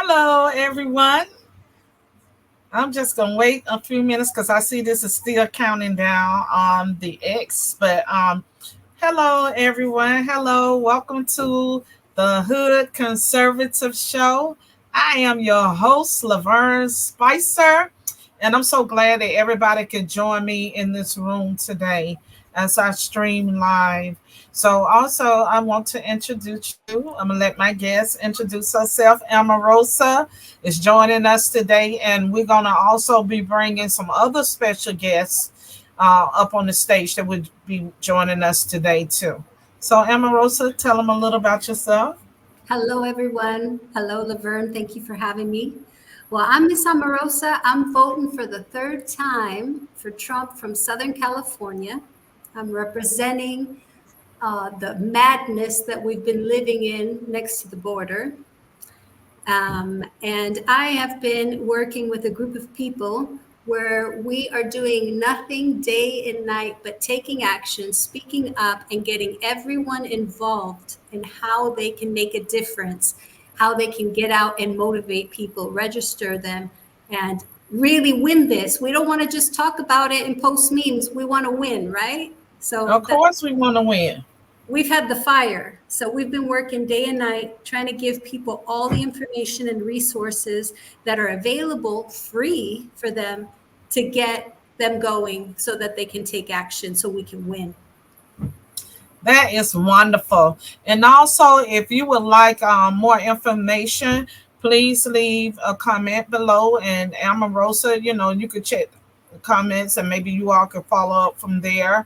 Hello, everyone. I'm just gonna wait a few minutes because I see this is still counting down on the X. But hello, everyone. Hello, welcome to the Hood Conservative Show. I am your host, Lavern Spicer, and I'm so glad that everybody could join me in this room today as I stream live. So, also, I want to introduce you. I'm gonna let my guest introduce herself. Amarosa is joining us today, and we're gonna also be bringing some other special guests up on the stage that would be joining us today too. So, Amarosa, tell them a little about yourself. Hello, everyone. Hello, Laverne. Thank you for having me. Well, I'm Miss Omarosa. I'm voting for the third time for Trump from Southern California. I'm representing the madness that we've been living in next to the border. And I have been working with a group of people where we are doing nothing day and night but taking action, speaking up, and getting everyone involved in how they can make a difference, how they can get out and motivate people, register them, and really win this. We don't want to just talk about it and post memes. We want to win, right? So Of course, we want to win. we've had the fire. So we've been working day and night trying to give people all the information and resources that are available free for them to get them going so that they can take action so we can win. That is wonderful. And also, if you would like more information, please leave a comment below. And Amarosa, you could check the comments and maybe you all could follow up from there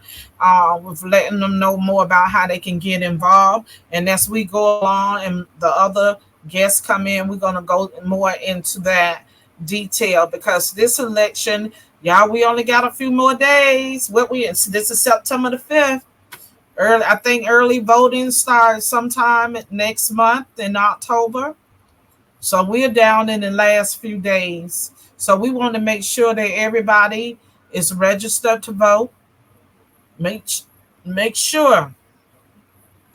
with letting them know more about how they can get involved. And as we go along and the other guests come in, we're going to go more into that detail because this election, y'all, we only got a few more days. This is September the 5th. I think early voting starts sometime next month in October. So we're down in the last few days. So we want to make sure that everybody is registered to vote. Make sure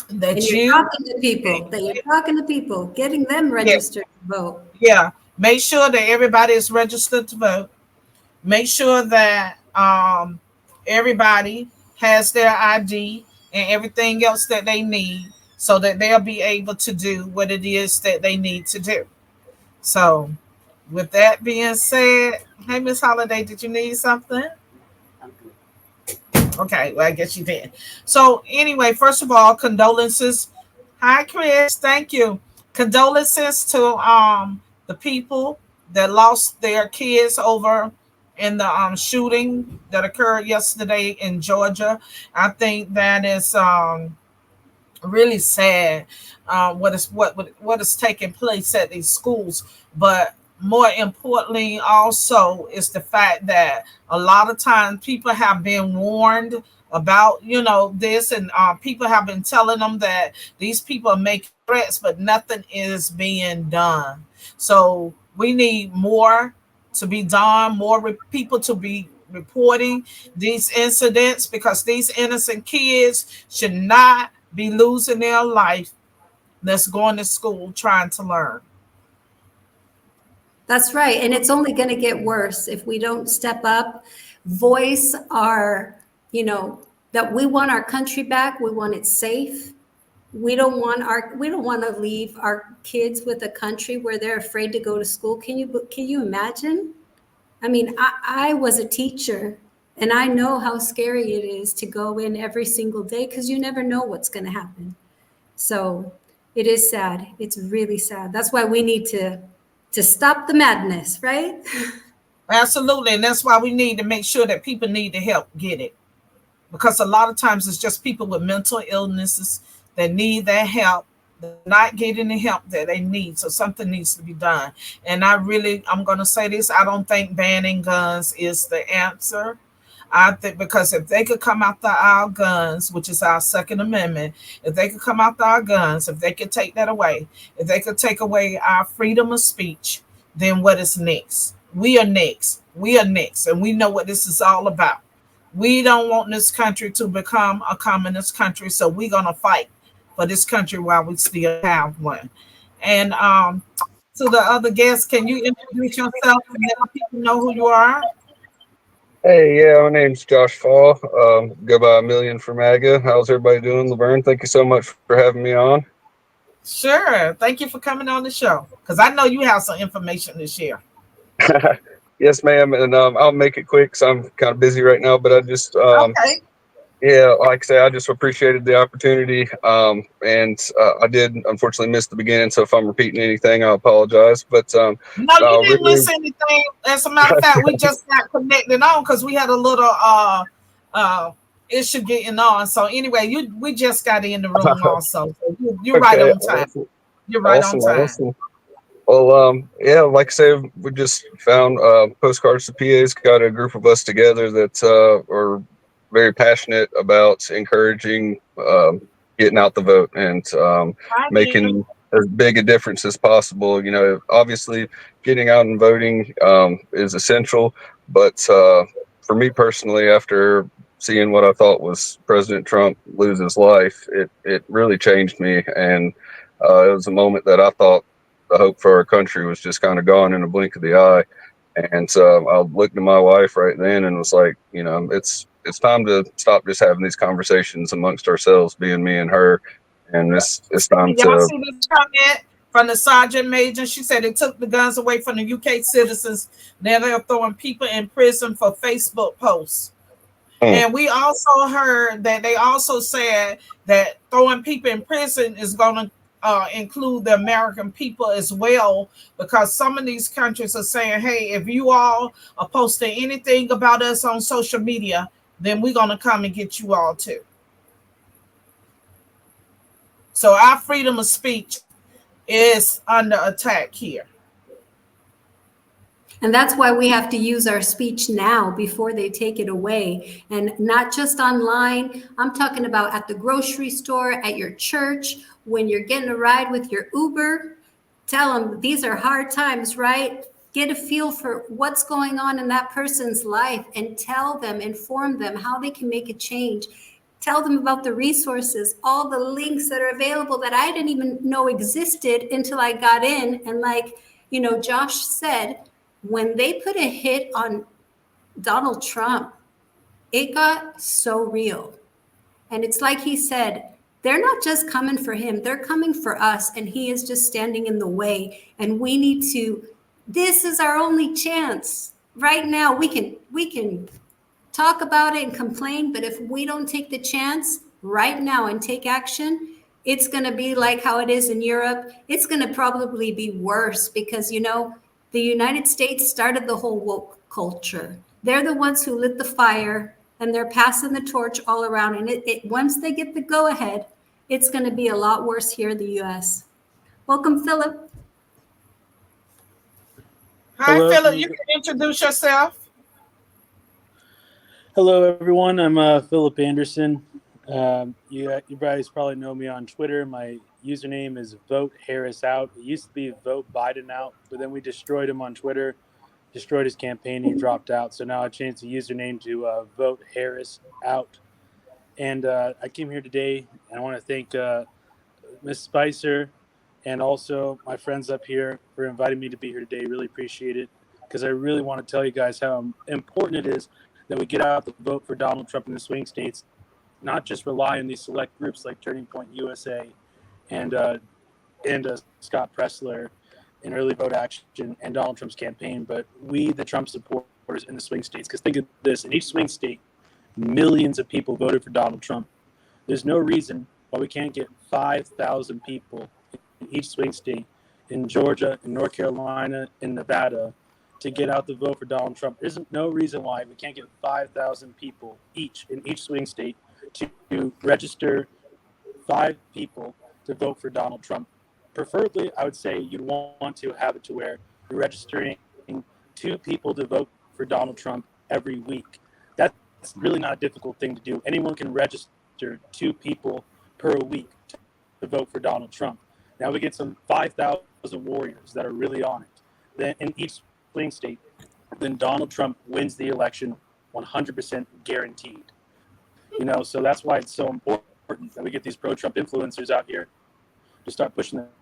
that And you're talking to people, getting them yeah, registered to vote. yeah. Make sure that everybody is registered to vote. Make sure that everybody has their ID and everything else that they need so that they'll be able to do what it is that they need to do. So, with that being said, hey, Miss Holiday, did you need something? Okay, well, I guess you did. So, anyway, first of all, condolences. Hi, Chris. Thank you. Condolences to the people that lost their kids over in the shooting that occurred yesterday in Georgia. I think that is really sad what is taking place at these schools. But more importantly, also is the fact that a lot of times people have been warned about this, and people have been telling them that these people are making threats, but nothing is being done. So we need more to be done, people to be reporting these incidents because these innocent kids should not be losing their life that's going to school trying to learn. That's right. And it's only going to get worse if we don't step up, voice that we want our country back. We want it safe. We don't want to leave our kids with a country where they're afraid to go to school. Can you imagine? I mean, I was a teacher and I know how scary it is to go in every single day because you never know what's going to happen. So it is sad. It's really sad. That's why we need to stop the madness, right? Absolutely. And that's why we need to make sure that people need to help get it. Because a lot of times it's just people with mental illnesses that need that help. They're not getting the help that they need. So something needs to be done. And I'm going to say this. I don't think banning guns is the answer. I think because if they could come after our guns, which is our Second Amendment, if they could come after our guns, if they could take that away, if they could take away our freedom of speech, then what is next? We are next. We are next. And we know what this is all about. We don't want this country to become a communist country. So we're going to fight for this country while we still have one. And to the other guests. Can you introduce yourself and let the people know who you are? Hey, yeah, my name's Josh Fall. Go by a million for MAGA. How's everybody doing, Lavern? Thank you so much for having me on. Sure. Thank you for coming on the show because I know you have some information to share. Yes, ma'am, and I'll make it quick because I'm kind of busy right now. But Okay. yeah, like I say, I just appreciated the opportunity, and I did unfortunately miss the beginning. So if I'm repeating anything, I apologize. But No, you didn't really, miss anything. As a matter of fact, we just got connected on because we had a little uh issue getting on. So anyway, you we just got in the room also. So you're right okay, on time. awesome, You're right on awesome, time. awesome. Well, yeah, like I say, we just found postcards to PA's. Got a group of us together that are very passionate about encouraging getting out the vote and Hi, dear. making as big a difference as possible. Obviously, getting out and voting is essential, but for me personally, after seeing what I thought was President Trump lose his life, it really changed me, and it was a moment that I thought the hope for our country was just kind of gone in a blink of the eye. And I looked at my wife right then and was like, it's time to stop just having these conversations amongst ourselves, being me and her, and it's time Y'all to. see this comment from the sergeant major? She said it took the guns away from the UK citizens. Now they're throwing people in prison for Facebook posts. Mm, And we also heard that they also said that throwing people in prison is going to include the American people as well, because some of these countries are saying, hey, if you all are posting anything about us on social media, then we're going to come and get you all too. So our freedom of speech is under attack here. And that's why we have to use our speech now before they take it away. And not just online. I'm talking about at the grocery store, at your church, when you're getting a ride with your Uber. Tell them these are hard times, right? Get a feel for what's going on in that person's life and tell them, inform them how they can make a change. Tell them about the resources, all the links that are available that I didn't even know existed until I got in. And like, Josh said, when they put a hit on Donald Trump, it got so real. And it's like he said, they're not just coming for him, they're coming for us. And he is just standing in the way. And we need to, this is our only chance. Right now, we can talk about it and complain, but if we don't take the chance right now and take action, it's going to be like how it is in Europe. It's going to probably be worse because, the United States started the whole woke culture. They're the ones who lit the fire and they're passing the torch all around. And once they get the go ahead, it's going to be a lot worse here in the US. Welcome, Philip. Hi, Hello, Philip. You can introduce yourself. hello, everyone. I'm Philip Anderson. You guys probably know me on Twitter. My username is Vote Harris Out. It used to be Vote Biden Out, but then we destroyed him on Twitter, destroyed his campaign. He dropped out, so now I changed the username to Vote Harris Out. And I came here today, and I want to thank Miss Spicer and also my friends up here for inviting me to be here today. Really appreciate it because I really want to tell you guys how important it is that we get out the vote for Donald Trump in the swing states, not just rely on these select groups like Turning Point USA and Scott Pressler and Early Vote Action and Donald Trump's campaign, but we, the Trump supporters in the swing states. Because think of this: in each swing state, millions of people voted for Donald Trump. There's no reason why we can't get 5,000 people in each swing state in Georgia, in North Carolina, in Nevada to get out the vote for Donald Trump. There's no reason why we can't get 5,000 people each in each swing state to register 5 people to vote for Donald Trump. Preferably, I would say you'd want to have it to where you're registering 2 people to vote for Donald Trump every week. That's really not a difficult thing to do. Anyone can register 2 people per week to vote for Donald Trump. Now we get some 5,000 warriors that are really on it. Then in each swing state, then Donald Trump wins the election 100% guaranteed. So that's why it's so important that we get these pro-Trump influencers out here to start pushing the message.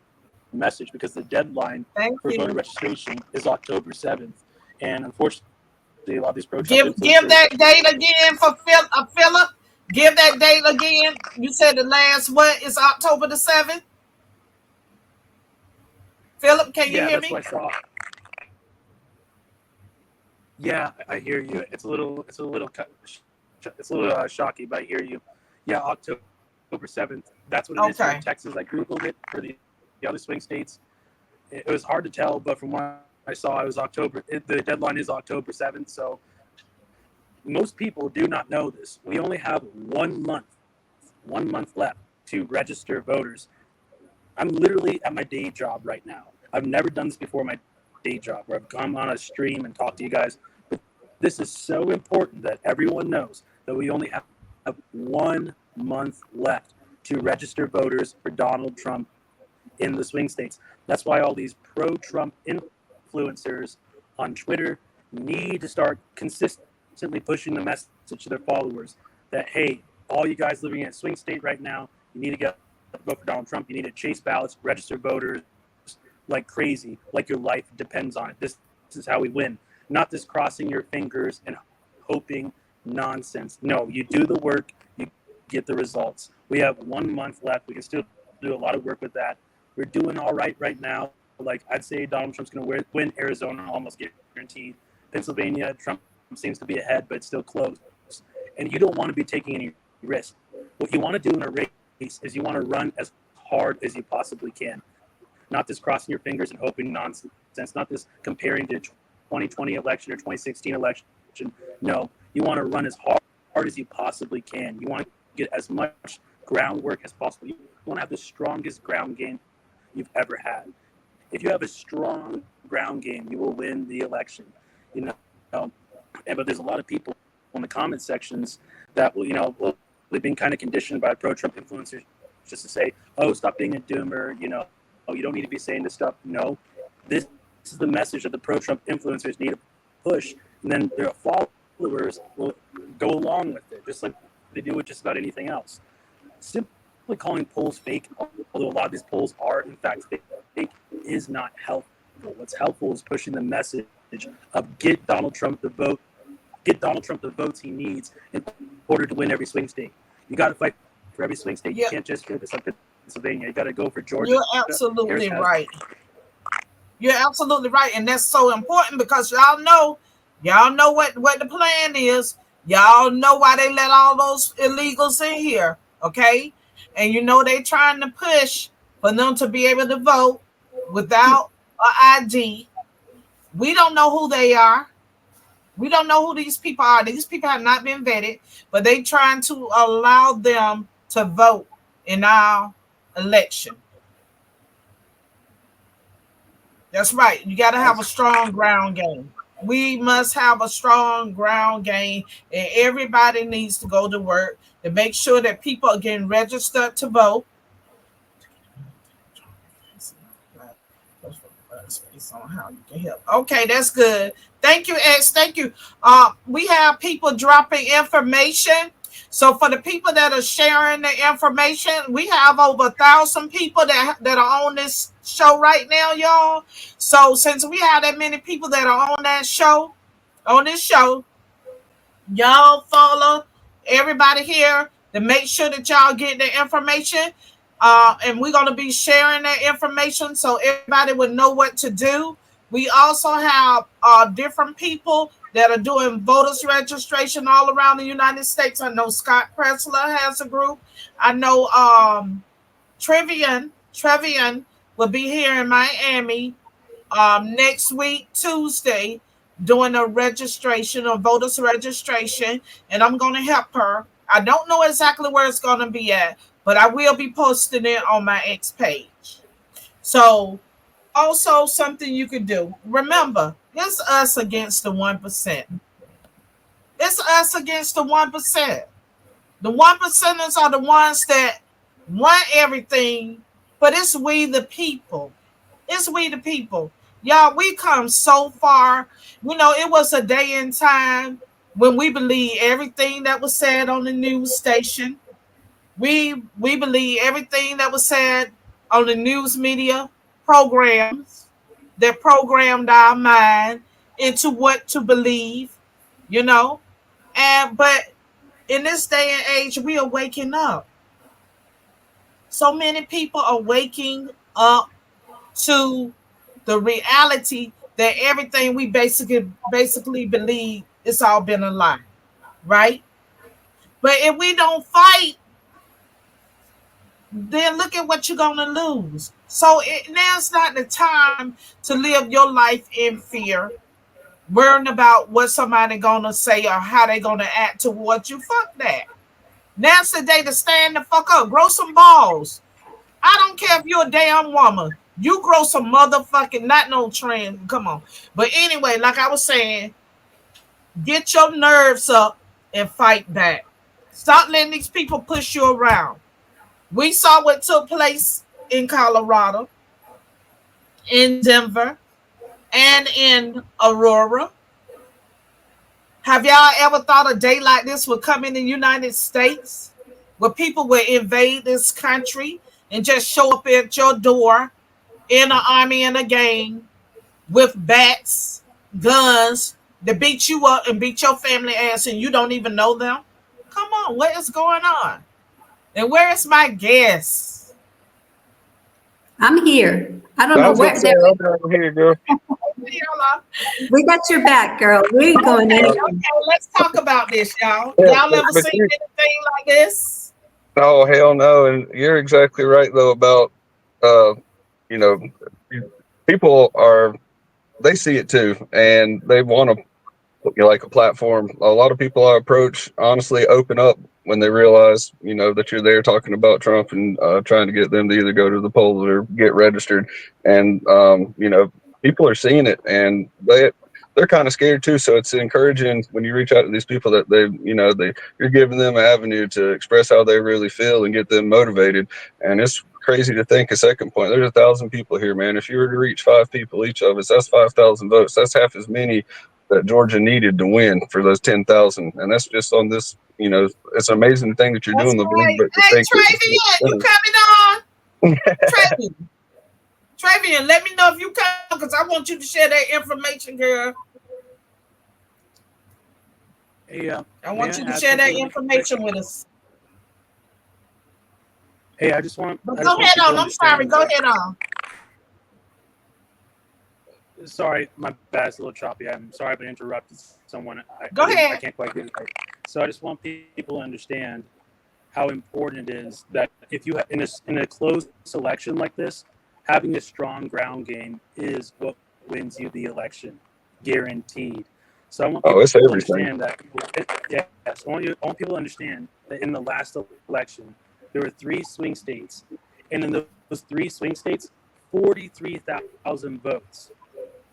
message because the deadline Thank for voter you. registration is October 7th. And unfortunately, a lot of these pro Trump Give influencers, that date again for Philip. Give that date again. You said the last what is October the 7th? Philip, can you yeah, hear that's what me? I saw. Yeah, I hear you. It's a little shocky, but I hear you. Yeah, October 7th. That's what it is here in Okay. Texas. I Googled it for the other swing states. It was hard to tell, but from what I saw, it was October. The deadline is October 7th. So most people do not know this. We only have 1 month left to register voters. I'm literally at my day job right now. I've never done this before my day job where I've come on a stream and talked to you guys. But this is so important that everyone knows that we only have 1 month left to register voters for Donald Trump in the swing states. That's why all these pro Trump influencers on Twitter need to start consistently pushing the message to their followers that, hey, all you guys living in a swing state right now, you need to vote for Donald Trump. You need to chase ballots, register voters like crazy, like your life depends on it. This is how we win. Not this crossing your fingers and hoping nonsense. No, you do the work, you get the results. We have 1 month left. We can still do a lot of work with that. We're doing all right now. Like I'd say Donald Trump's going to win Arizona almost guaranteed. Pennsylvania, Trump seems to be ahead, but it's still close. And you don't want to be taking any risk. What you want to do in a race is you want to run as hard as you possibly can, not this crossing your fingers and hoping nonsense, not this comparing to 2020 election or 2016 election. No, you want to run as hard as you possibly can. You want to get as much groundwork as possible. You want to have the strongest ground game you've ever had. If you have a strong ground game, you will win the election. You know, but there's a lot of people in the comment sections that will, they've been kind of conditioned by pro Trump influencers just to say, oh, stop being a doomer. You don't need to be saying this stuff. No, this is the message that the pro Trump influencers need to push, and then their followers will go along with it, just like they do with just about anything else. Simply calling polls fake, although a lot of these polls are in fact fake, is not helpful. What's helpful is pushing the message of get Donald Trump the vote, get Donald Trump the votes he needs in order to win every swing state. You got to fight for every swing state. You can't just give this up Pennsylvania. You got to go for Georgia, Yeah, Arizona, you're absolutely right. You're absolutely right, and that's so important because y'all know what the plan is. Y'all know why they let all those illegals in here, okay? And you know they trying to push for them to be able to vote without an ID. We don't know who they are. We don't know who these people are. These people have not been vetted, but they trying to allow them to vote in our election. That's right. You got to have a strong ground game. We must have a strong ground game, and everybody needs to go to work to make sure that people are getting registered to vote. On how you can help. Okay, that's good. Thank you, X. Thank you. We have people dropping information. So for the people that are sharing the information, we have over 1,000 people that are on this show right now, y'all. So since we have that many people that are on on this show, y'all follow everybody here to make sure that y'all get the information. And we're going to be sharing that information so everybody would know what to do. We also have different people that are doing voters registration all around the United States. I know Scott Pressler has a group. I know Trevian will be here in Miami next week, Tuesday, doing a registration, a voters registration, and I'm going to help her. I don't know exactly where it's going to be at, but I will be posting it on my X page. So, also something you could do. Remember, it's us against the 1%. It's us against the 1%. The 1%ers are the ones that want everything, but it's we the people. It's we the people. Y'all, we come so far. You know, it was a day in time when we believed everything that was said on the news station. We believe everything that was said on the news media. programs that programmed our mind into what to believe, you know. And but in this day and age, we are waking up. So many people are waking up to the reality that everything we basically believe it's all been a lie, right? But if we don't fight, then look at what you're gonna lose. So now's not the time to live your life in fear, worrying about what somebody gonna say or how they gonna act towards you. Fuck that. Now's the day to stand the fuck up, grow some balls. I don't care if you're a damn woman. You grow some motherfucking, not no trend. Come on. But anyway, like I was saying, get your nerves up and fight back. Stop letting these people push you around. We saw what took place in Colorado, in Denver, and in Aurora. Have y'all ever thought a day like this would come in the United States? Where people would invade this country and just show up at your door in an army and a gang with bats, guns, to beat you up and beat your family ass and you don't even know them? Come on, what is going on? And where is my guest? I'm here. I don't I know was gonna where say, they're. I'm here, girl. We got your back, girl. We ain't going Okay, anywhere. okay, let's talk about this, y'all. Yeah, Y'all ever but seen you, anything like this? oh hell no, and you're exactly right though about uh, you know, people are they see it too, and they want to like a platform. A lot of people I approach honestly open up when they realize, that you're there talking about Trump and trying to get them to either go to the polls or get registered. And people are seeing it, and they're kind of scared too. So it's encouraging when you reach out to these people that you're giving them an avenue to express how they really feel and get them motivated. And it's crazy to think a second point. There's 1,000 people here, man. If you were to reach 5 people, each of us, that's 5,000 votes. That's half as many that Georgia needed to win for those 10,000. And that's just on this, it's an amazing thing that you're That's doing, Lavern, right. but to Hey, think Travian, you that, coming on? Travian, Travian, let me know if you come because I want you to share that information, girl. Hey, I may want I you to add share that something really quick? information with us. Hey, But I go just want ahead people on. to I'm sorry. understand Go that. ahead on. Sorry, my bad. It's a little choppy. I'm sorry if I interrupted someone. Go I ahead. can't quite get it right. So I just want people to understand how important it is that if you in a closed selection like this, having a strong ground game is what wins you the election, guaranteed. So I want oh, people it's to everything. understand that. Yeah, so I want people to understand that in the last election, there were 3 swing states, and in those 3 swing states, 43,000 votes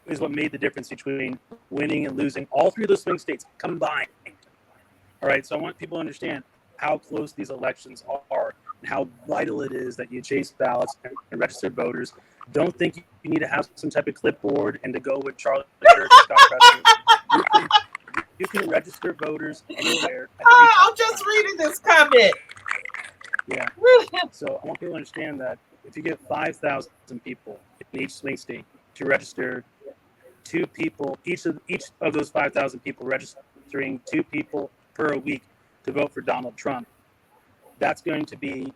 is what made the difference between winning and losing. All 3 of those swing states combined. All right, so I want people to understand how close these elections are and how vital it is that you chase ballots and register voters. Don't think you need to have some type of clipboard and to go with Charlie Kirk or Scott Preston. You can register voters anywhere at any Oh, I'm just time. reading this comment. Yeah. So I want people to understand that if you get 5,000 people in each swing state to register 2 people, each of those 5,000 people registering 2 people per week to vote for Donald Trump, that's going to be,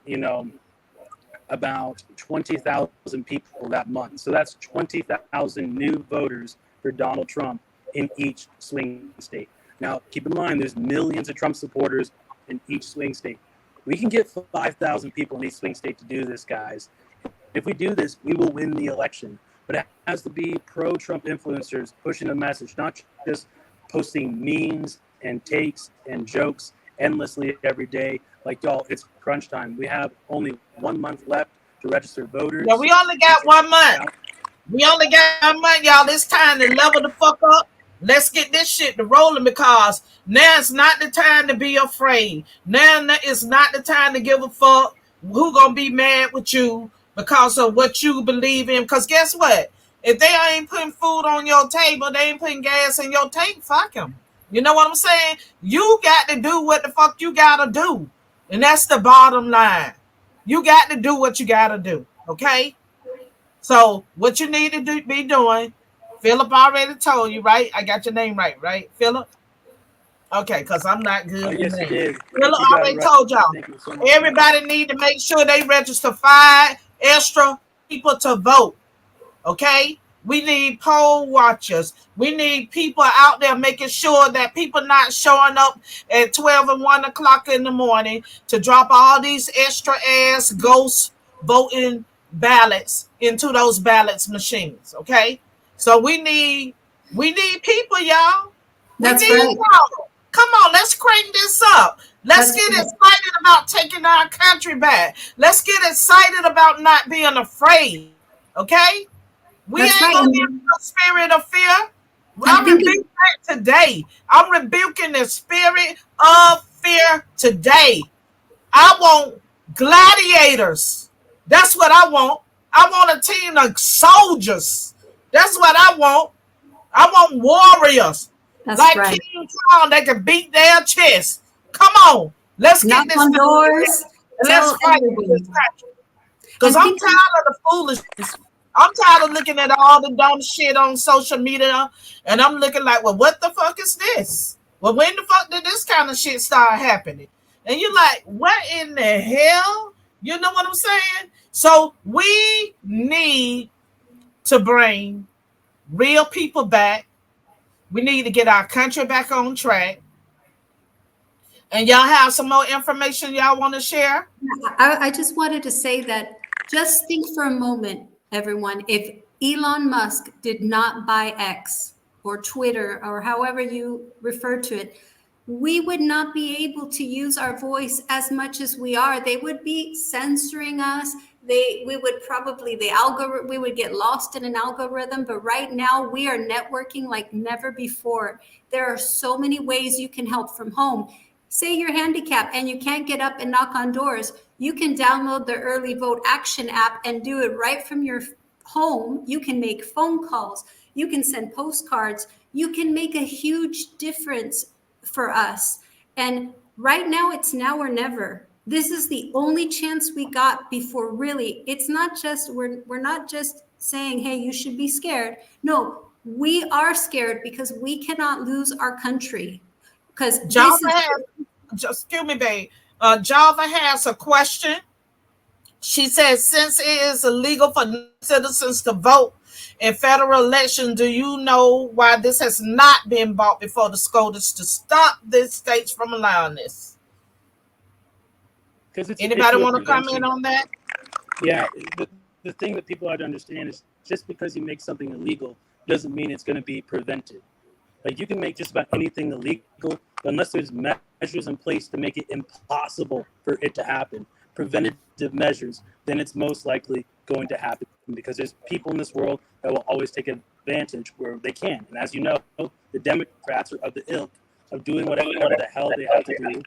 about 20,000 people that month. So that's 20,000 new voters for Donald Trump in each swing state. Now, keep in mind, there's millions of Trump supporters in each swing state. We can get 5,000 people in each swing state to do this, guys. If we do this, we will win the election. But it has to be pro-Trump influencers pushing the message, not just posting memes and takes and jokes endlessly every day. Like, y'all, it's crunch time. We have only 1 month left to register Yeah, voters. we only got 1 month. We only got 1 month, y'all. It's time to level the fuck up. Let's get this shit to rolling because now it's not the time to be afraid. Now it's not the time to give a fuck who gonna be mad with you because of what you believe in. Because guess what? If they ain't putting food on your table, they ain't putting gas in your tank, fuck them. You know what I'm saying? You got to do what the fuck you gotta do. And that's the bottom line. You got to do what you gotta do. Okay? So what you need to be doing, Philip already told you, right? I got your name right, Philip? Okay, because I'm not good with Yes, you names. did. Philip You got it already right. told y'all. Thank you so much. Everybody need to make sure they register 5 extra people to vote. Okay? We need poll watchers. We need people out there making sure that people not showing up at 12 and 1 o'clock in the morning to drop all these extra ass ghost voting ballots into those ballots machines. Okay? So we need people, y'all. We That's need right. y'all. Come on, let's crank this up. Let's That's get right. excited about taking our country back. Let's get excited about not being afraid. Okay? We That's ain't right. gonna give no spirit of fear. And I'm think rebuking that today. I'm rebuking the spirit of fear today. I want gladiators. That's what I want. I want a team of soldiers. That's what I want. I want warriors that's like right. King Kong that can beat their chest. Come on, let's Knock get this on thing doors, and let's tell fight for this everyone. country. Because And I'm think tired of the foolishness. I'm tired of looking at all the dumb shit on social media, and I'm looking like, well, what the fuck is this? Well, when the fuck did this kind of shit start happening? And you're like, what in the hell? You know what I'm saying? So we need to bring real people back. We need to get our country back on track. And y'all have some more information y'all want to share? I just wanted to say that just think for a moment, everyone, if Elon Musk did not buy X or Twitter or however you refer to it, we would not be able to use our voice as much as we are. They would be censoring us. We would probably the algorithm we would get lost in an algorithm. But right now we are networking like never before. There are so many ways you can help from home. Say you're handicapped and you can't get up and knock on doors, you can download the Early Vote Action app and do it right from your home. You can make phone calls, you can send postcards, you can make a huge difference for us. And right now, it's now or never. This is the only chance we got before really. It's not just, we're not just saying, hey, you should be scared. No, we are scared because we cannot lose our country. Because Java this is has, just excuse me, babe. Java has a question. She says, since it is illegal for non-citizens to vote in federal elections, do you know why this has not been brought before the SCOTUS to stop these states from allowing this? Because it's Anybody a want to comment prevention. on that? Yeah, the thing that people have to understand is just because you make something illegal doesn't mean it's going to be prevented. Like you can make just about anything illegal, but unless there's measures in place to make it impossible for it to happen, preventative measures, then it's most likely going to happen because there's people in this world that will always take advantage where they can. And as you know, the Democrats are of the ilk of doing whatever the hell they have to do,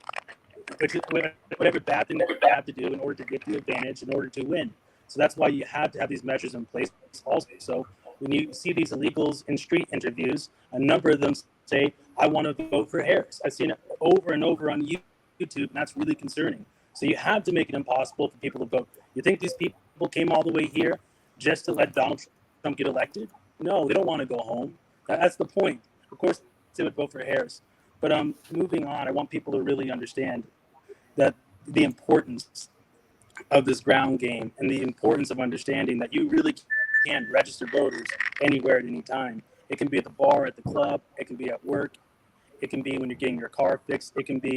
which is whatever bad thing they have to do in order to get the advantage, in order to win. So that's why you have to have these measures in place. Also, when you see these illegals in street interviews, a number of them say, I want to vote for Harris. I've seen it over and over on YouTube, and that's really concerning. So you have to make it impossible for people to vote. You think these people came all the way here just to let Donald Trump get elected? No, they don't want to go home. That's the point. Of course, they would vote for Harris. But moving on, I want people to really understand that the importance of this ground game and the importance of understanding that you really can register voters anywhere at any time. It can be at the bar, at the club, it can be at work, it can be when you're getting your car fixed, it can be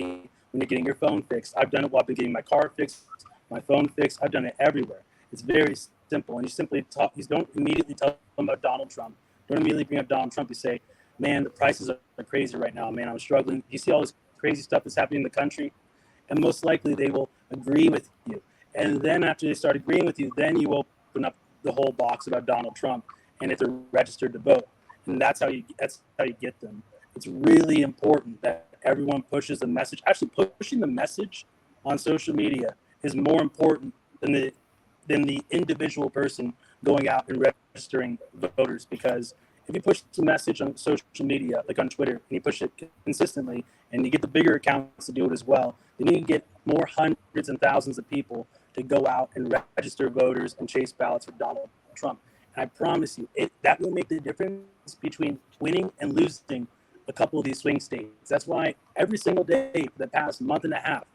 when you're getting your phone fixed. I've done it while I've been getting my car fixed, my phone fixed. I've done it everywhere. It's very simple. And you simply talk, you don't immediately tell them about Donald Trump. Don't immediately bring up Donald Trump. You say, man, the prices are crazy right now, man. I'm struggling. You see all this crazy stuff that's happening in the country? And most likely they will agree with you. And then after they start agreeing with you, then you open up the whole box about Donald Trump and if they're registered to vote. And that's how you get them. It's really important that everyone pushes the message. Actually, pushing the message on social media is more important than the individual person going out and registering voters, because if you push the message on social media, like on Twitter, and you push it consistently, and you get the bigger accounts to do it as well, then you can get more hundreds and thousands of people to go out and register voters and chase ballots for Donald Trump. I promise you, that will make the difference between winning and losing a couple of these swing states. That's why every single day for the past month and a half,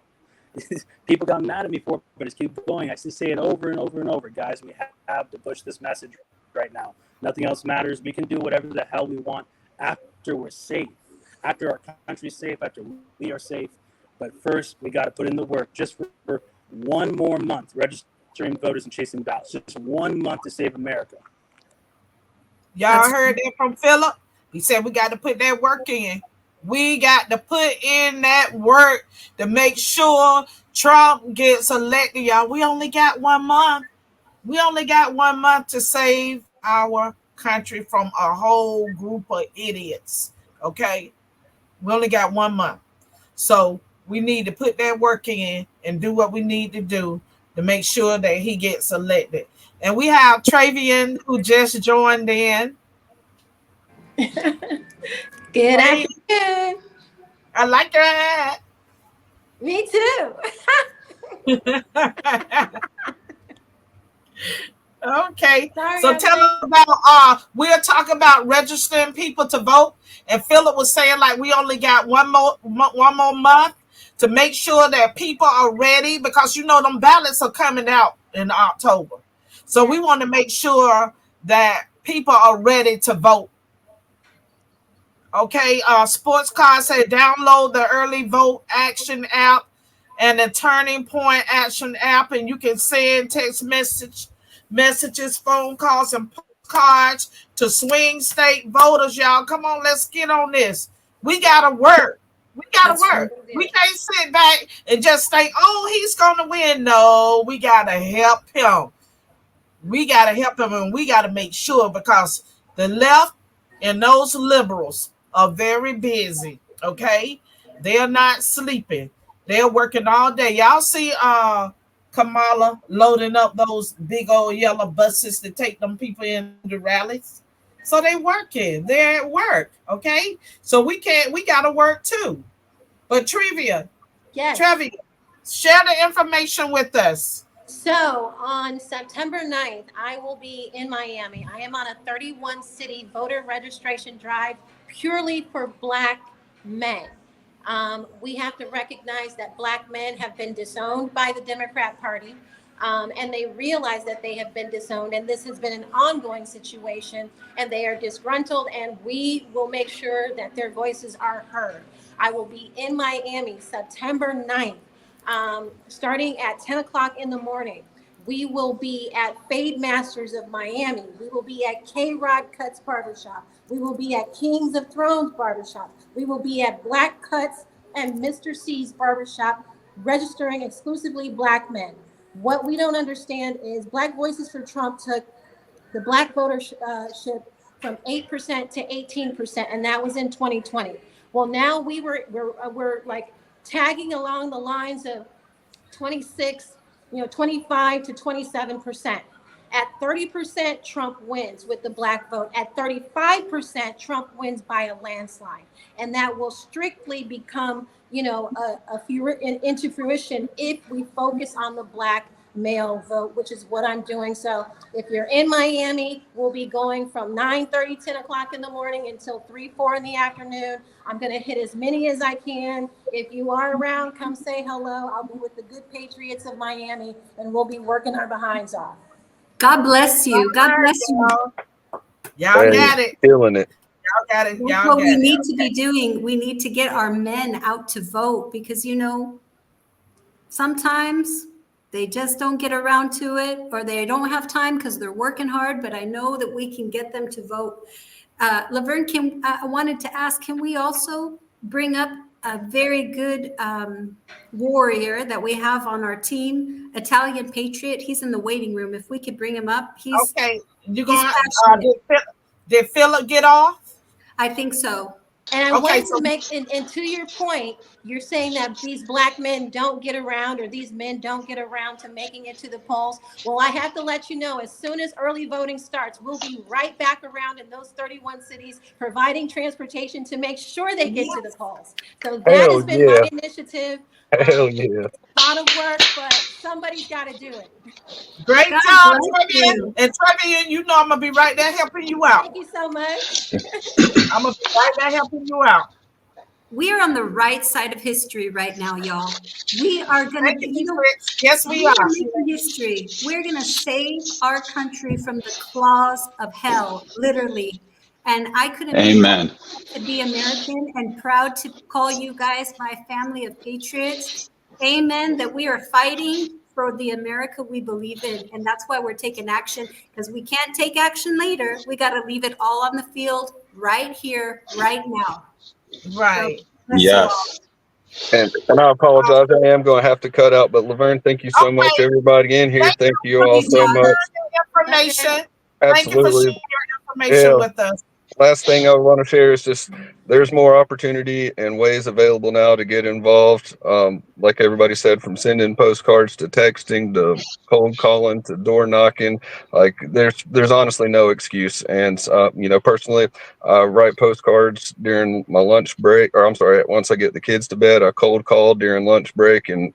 people got mad at me for it, but I just keep going. I just say it over and over and over. Guys, we have to push this message right now. Nothing else matters. We can do whatever the hell we want after we're safe, after our country's safe, after we are safe. But first, we got to put in the work just for one more month, registering voters and chasing ballots. Just 1 month to save America. Y'all That's heard that from Philip? He said we got to put that work in. We got to put in that work to make sure Trump gets elected, y'all. We only got 1 month. We only got 1 month to save our country from a whole group of idiots. Okay? We only got 1 month. So we need to put that work in and do what we need to do to make sure that he gets elected. And we have Travian who just joined in. Good Travian, afternoon. I like that. Me too. Okay, Sorry, so I'm tell us late. about we're talking about registering people to vote, and Philip was saying like we only got one more month to make sure that people are ready because you know them ballots are coming out in October, so Yeah. we want to make sure that people are ready to vote. Okay, sports card say download the early vote action app and the turning point action app, and you can send text messages, phone calls, and postcards to swing state voters. Y'all, come on, let's get on this. We gotta work. We gotta that's right. work. We can't sit back and just think, oh, he's gonna win. No, we gotta help him. We got to help them, and we got to make sure because the left and those liberals are very busy. Okay, they're not sleeping. They're working all day. Y'all see Kamala loading up those big old yellow buses to take them people into rallies. So they working. They're at work. Okay, so we got to work too. But Yes. Trivia, share the information with us. So on September 9th, I will be in Miami. I am on a 31 city voter registration drive purely for Black men. We have to recognize that Black men have been disowned by the Democrat Party. And they realize that they have been disowned, and this has been an ongoing situation, and they are disgruntled, and we will make sure that their voices are heard. I will be in Miami September 9th, starting at 10 o'clock in the morning. We will be at Fade Masters of Miami. We will be at K Rod Cuts Barbershop. We will be at Kings of Thrones Barbershop. We will be at Black Cuts and Mr. C's Barbershop, registering exclusively Black men. What we don't understand is Black Voices for Trump took the Black votership from 8% to 18%, and that was in 2020. Well, now we're like tagging along the lines of 26, 25 to 27%. At 30%, Trump wins with the Black vote. At 35%, Trump wins by a landslide. And that will strictly become, into fruition if we focus on the Black male vote, which is what I'm doing. So if you're in Miami, we'll be going from 9:30, 10 o'clock in the morning until 3, 4 in the afternoon. I'm going to hit as many as I can. If you are around, come say hello. I'll be with the good patriots of Miami, and we'll be working our behinds off. God bless All you. God right, bless you. y'all Hey, got it. killing it. Y'all got it. That's Y'all what got we it. need to be doing. We need to get our men out to vote because, sometimes they just don't get around to it or they don't have time because they're working hard, but I know that we can get them to vote. Lavern, I wanted to ask, can we also bring up a very good warrior that we have on our team, Italian Patriot? He's in the waiting room. If we could bring him up, he's Okay, you he's gonna passionate. did Philip get off? I think so. And I Okay, wanted so to make, and to your point, you're saying that these Black men don't get around, or these men don't get around to making it to the polls. Well, I have to let you know, as soon as early voting starts, we'll be right back around in those 31 cities, providing transportation to make sure they get to the polls. So that Hell has been my yeah. initiative. Hell yeah. lot of work, but somebody's got to do it. Great God job, bless Trevian. you. And Trevian, you know I'm gonna be right there helping you out. Thank you so much. I'm gonna be right there helping you out. We are on the right side of history right now, y'all. We are going to Thank be, you, you Miss know, Rich. Yes, we we are are. making history. We're going to save our country from the claws of hell, literally. And I couldn't be more Amen. proud to be American and proud to call you guys my family of patriots. Amen. That we are fighting for the America we believe in. And that's why we're taking action, because we can't take action later. We got to leave it all on the field right here, right now. So Right. bless you all. Yes. And I apologize. I am going to have to cut out. But Laverne, thank you so much. Okay. Everybody in here, Thank thank you you Love all you, for so Josh. much. sharing your Love you. information. Thank you for Absolutely. sharing your information Yeah. with us. Last thing I want to share is just there's more opportunity and ways available now to get involved. Like everybody said, from sending postcards to texting to cold calling to door knocking, like there's honestly no excuse. And personally, I write postcards during my lunch break, or I'm sorry, once I get the kids to bed, I cold call during lunch break and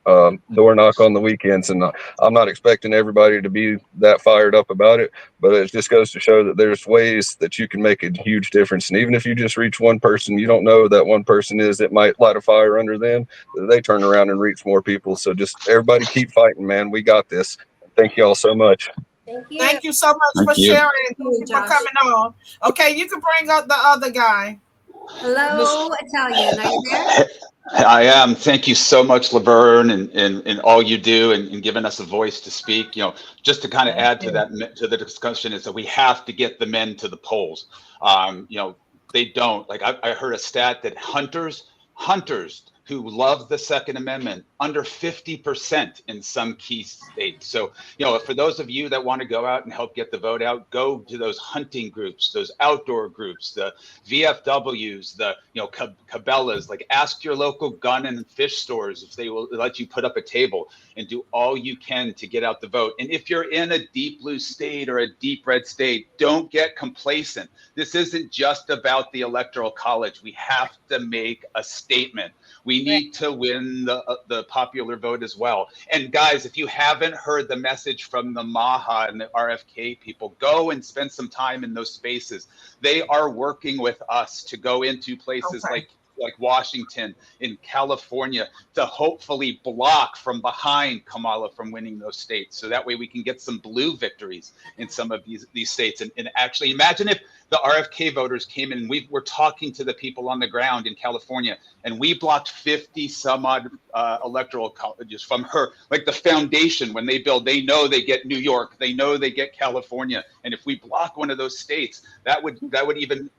door knock on the weekends. And I'm not expecting everybody to be that fired up about it, but it just goes to show that there's ways that you can make a huge difference. And even if you just reach one person, you don't know who that one person is, it might light a fire under them. They turn around and reach more people. So just everybody keep fighting, man. We got this. Thank you all so much. Thank you. Thank you so much Thank for you. sharing. Thank Thank you, you for Josh. coming on. Okay, you can bring up the other guy. Hello, Italian. Are you there? I am. Thank you so much, Laverne, and all you do, and giving us a voice to speak. Just to kind of Thank add to you. that to the discussion is that we have to get the men to the polls. They don't. Like I heard a stat that hunters who love the Second Amendment under 50% in some key states. So for those of you that want to go out and help get the vote out, go to those hunting groups, those outdoor groups, the VFWs, the Cabela's. Like ask your local gun and fish stores if they will let you put up a table, and do all you can to get out the vote. And if you're in a deep blue state or a deep red state, don't get complacent. This isn't just about the Electoral College. We have to make a statement. We need to win the popular vote as well. And guys, if you haven't heard the message from the MAHA and the RFK people, go and spend some time in those spaces. They are working with us to go into places Okay. like Washington, in California, to hopefully block from behind Kamala from winning those states. So that way we can get some blue victories in some of these states. And actually imagine if the RFK voters came in and we were talking to the people on the ground in California, and we blocked 50 some odd electoral colleges from her, like the foundation. When they build, they know they get New York, they know they get California. And if we block one of those states, that would even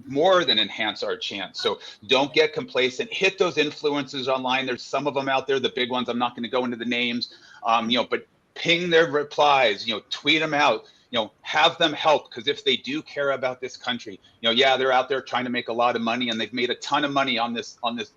more than enhance our chance. So don't get complacent. Hit those influencers online. There's some of them out there, the big ones. I'm not going to go into the names, but ping their replies. Tweet them out. Have them help, because if they do care about this country, they're out there trying to make a lot of money, and they've made a ton of money on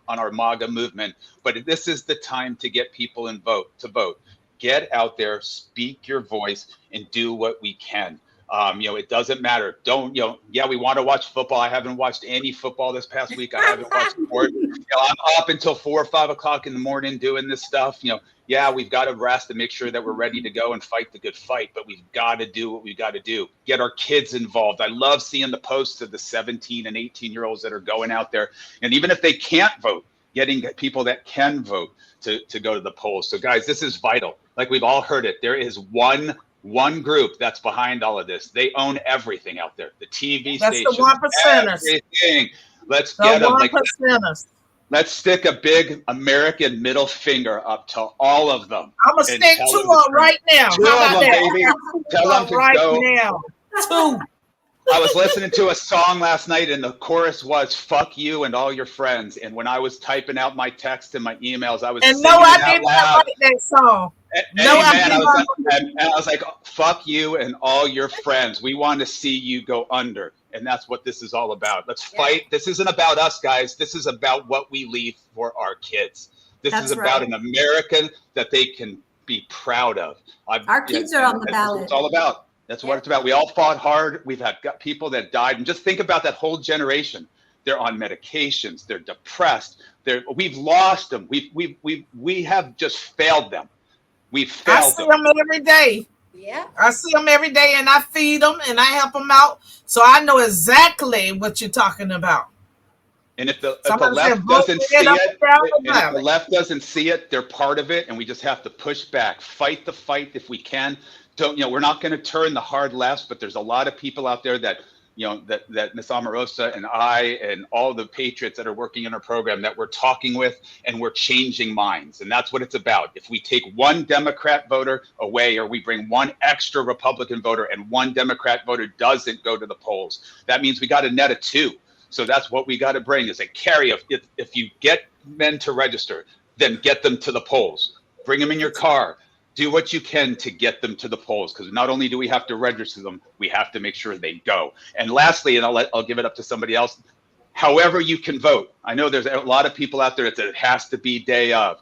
our MAGA movement. But this is the time to get people to vote. Get out there, speak your voice, and do what we can. It doesn't matter. We want to watch football. I haven't watched any football this past week. I haven't watched sport. I'm up until 4 or 5 o'clock in the morning doing this stuff. We've got to rest and make sure that we're ready to go and fight the good fight, but we've got to do what we've got to do. Get our kids involved. I love seeing the posts of the 17 and 18-year-olds that are going out there. And even if they can't vote, getting people that can vote to go to the polls. So guys, this is vital. Like we've all heard it. There is one group that's behind all of this. They own everything out there. The TV That's the stations, 1%ers. everything. Let's The get them. 1%ers. Let's stick a big American middle finger up to all of them. I'm gonna and stick tell 2 them to up right now. Two How of about them, that? baby. Tell them to Right go. now. 2. I was listening to a song last night, and the chorus was "Fuck you and all your friends." And when I was typing out my text and my emails, I was And no, singing I it out did not loud. write that song. No, I Amen. did not. I was like, fuck you and all your friends. We want to see you go under. And that's what this is all about. Let's fight. This isn't about us, guys. This is about what we leave for our kids. This That's is about right. an American that they can be proud of. Our kids are on the That's what ballot. it's all about. That's what it's about. We all fought hard. We've got people that died. And just think about that whole generation. they're on medications, they're depressed, we've lost them. We have just failed them. We've I failed see them. them every day. Yeah. I see them every day, and I feed them and I help them out. So I know exactly what you're talking about. And if the Somebody said left vote doesn't red see up it, and down the and if the ballot. left doesn't see it, they're part of it, and we just have to push back, fight the fight if we can. Don't, we're not going to turn the hard left, but there's a lot of people out there that, that Ms. Omarosa and I and all the patriots that are working in our program that we're talking with, and we're changing minds. And that's what it's about. If we take one Democrat voter away, or we bring one extra Republican voter and one Democrat voter doesn't go to the polls, that means we got a net of two. So that's what we got to bring is a carry of, if you get men to register, then get them to the polls. Bring them in your car. Do what you can to get them to the polls, because not only do we have to register them, we have to make sure they go. And lastly, and I'll give it up to somebody else, however you can vote. I know there's a lot of people out there that it has to be day of.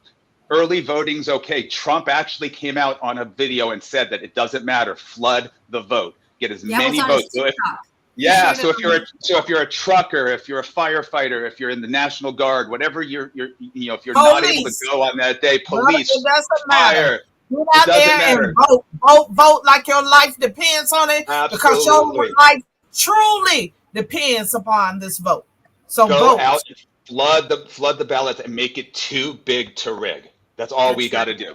Early voting's okay. Trump actually came out on a video and said that it doesn't matter. Flood the vote. Get as Yeah, I was many on his votes. So TikTok. He yeah, shared it on his if you're a trucker, if you're a firefighter, if you're in the National Guard, whatever you're if you're not able to Police. go on that day, It police, doesn't matter. fire, Get it out doesn't there and matter. vote like your life depends on it, because your Absolutely. life truly depends upon this vote. So Go vote. out and flood the ballots and make it too big to rig. That's all we That's got to right. do.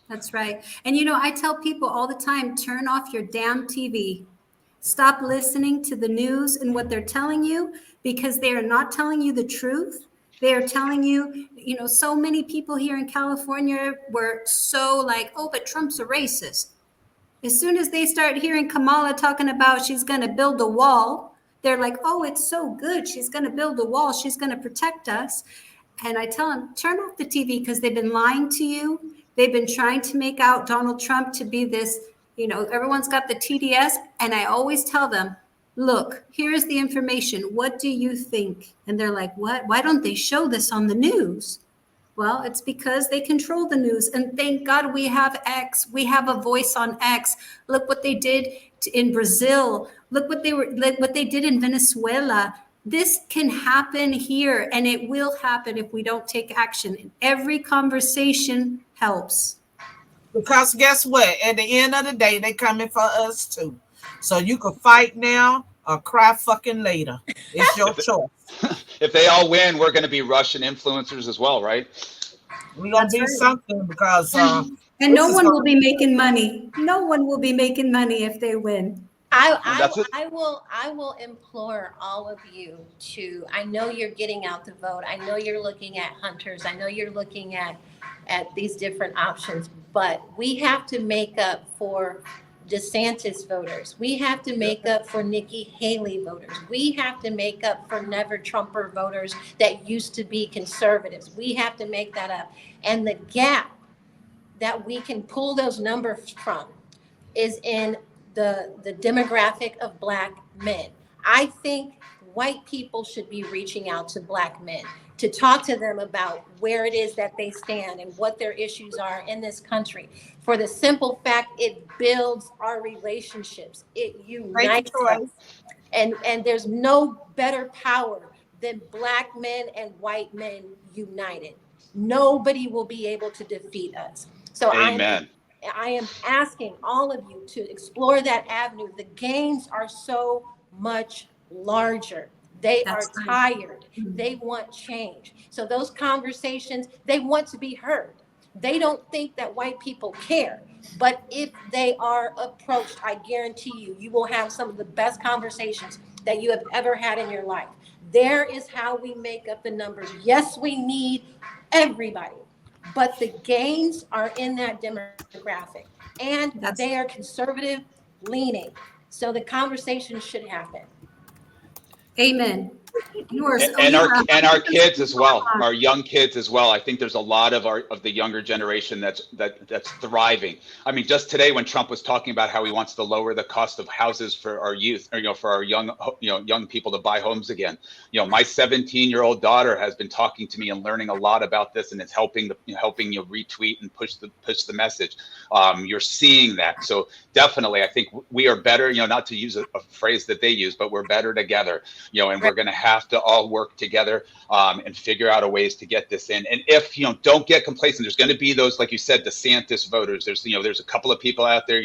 That's right. And I tell people all the time, turn off your damn TV. Stop listening to the news and what they're telling you, because they are not telling you the truth. They are telling you, so many people here in California were so like, oh, but Trump's a racist. As soon as they start hearing Kamala talking about she's going to build a wall, they're like, oh, it's so good. She's going to build a wall. She's going to protect us. And I tell them, turn off the TV, because they've been lying to you. They've been trying to make out Donald Trump to be this, everyone's got the TDS. And I always tell them, look, here's the information. What do you think? And they're like, what? Why don't they show this on the news? Well, it's because they control the news. And thank God we have X. We have a voice on X. Look what they did in Brazil. Look what they did in Venezuela. This can happen here, and it will happen if we don't take action. And every conversation helps. Because guess what? At the end of the day, they coming for us too. So you can fight now or cry fucking later. It's your choice. If they all win, we're going to be Russian influencers as well, right? We're gonna That's be right. something, because And this no is one gonna will be making money. No one will be making money if they win. And that's it. I will implore all of you to, I know you're getting out the vote. I know you're looking at hunters. I know you're looking at these different options, but we have to make up for DeSantis voters. We have to make up for Nikki Haley voters. We have to make up for Never Trumper voters that used to be conservatives. We have to make that up. And the gap that we can pull those numbers from is in the demographic of Black men. I think white people should be reaching out to Black men to talk to them about where it is that they stand and what their issues are in this country. For the simple fact, it builds our relationships. It unites us. And there's no better power than Black men and white men united. Nobody will be able to defeat us. So Amen. I am asking all of you to explore that avenue. The gains are so much larger. They are tired. They want change. So those conversations, they want to be heard. They don't think that white people care. But if they are approached, I guarantee you, you will have some of the best conversations that you have ever had in your life. There is how we make up the numbers. Yes, we need everybody, but the gains are in that demographic, and they are conservative leaning. So the conversation should happen. Amen. And our kids as well, our young kids as well. I think there's a lot of the younger generation that's thriving. I mean, just today when Trump was talking about how he wants to lower the cost of houses for our youth, or for our young people to buy homes again. My 17-year-old daughter has been talking to me and learning a lot about this, and it's helping retweet and push the message. You're seeing that, so definitely, I think we are better. Not to use a phrase that they use, but we're better together. And we're going to have to all work together and figure out a ways to get this in. And if don't get complacent, there's going to be those, like you said, DeSantis voters. There's a couple of people out there.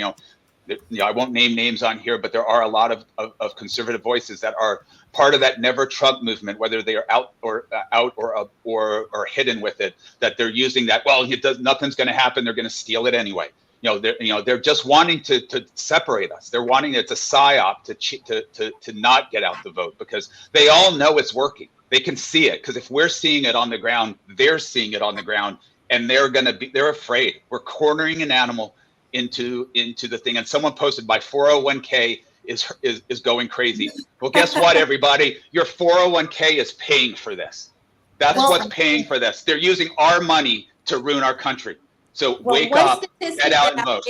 I won't name names on here, but there are a lot of conservative voices that are part of that Never Trump movement, whether they are out or hidden with it. That they're using that. Well, nothing's going to happen. They're going to steal it anyway. They're just wanting to separate us. They're wanting it to psyop to not get out the vote, because they all know it's working. They can see it, because if we're seeing it on the ground, they're seeing it on the ground, and they're afraid. We're cornering an animal into the thing. And someone posted, my 401k is going crazy. Well, guess what, everybody? Your 401k is paying for this. That's what's paying for this. They're using our money to ruin our country. So wake up, get out and vote.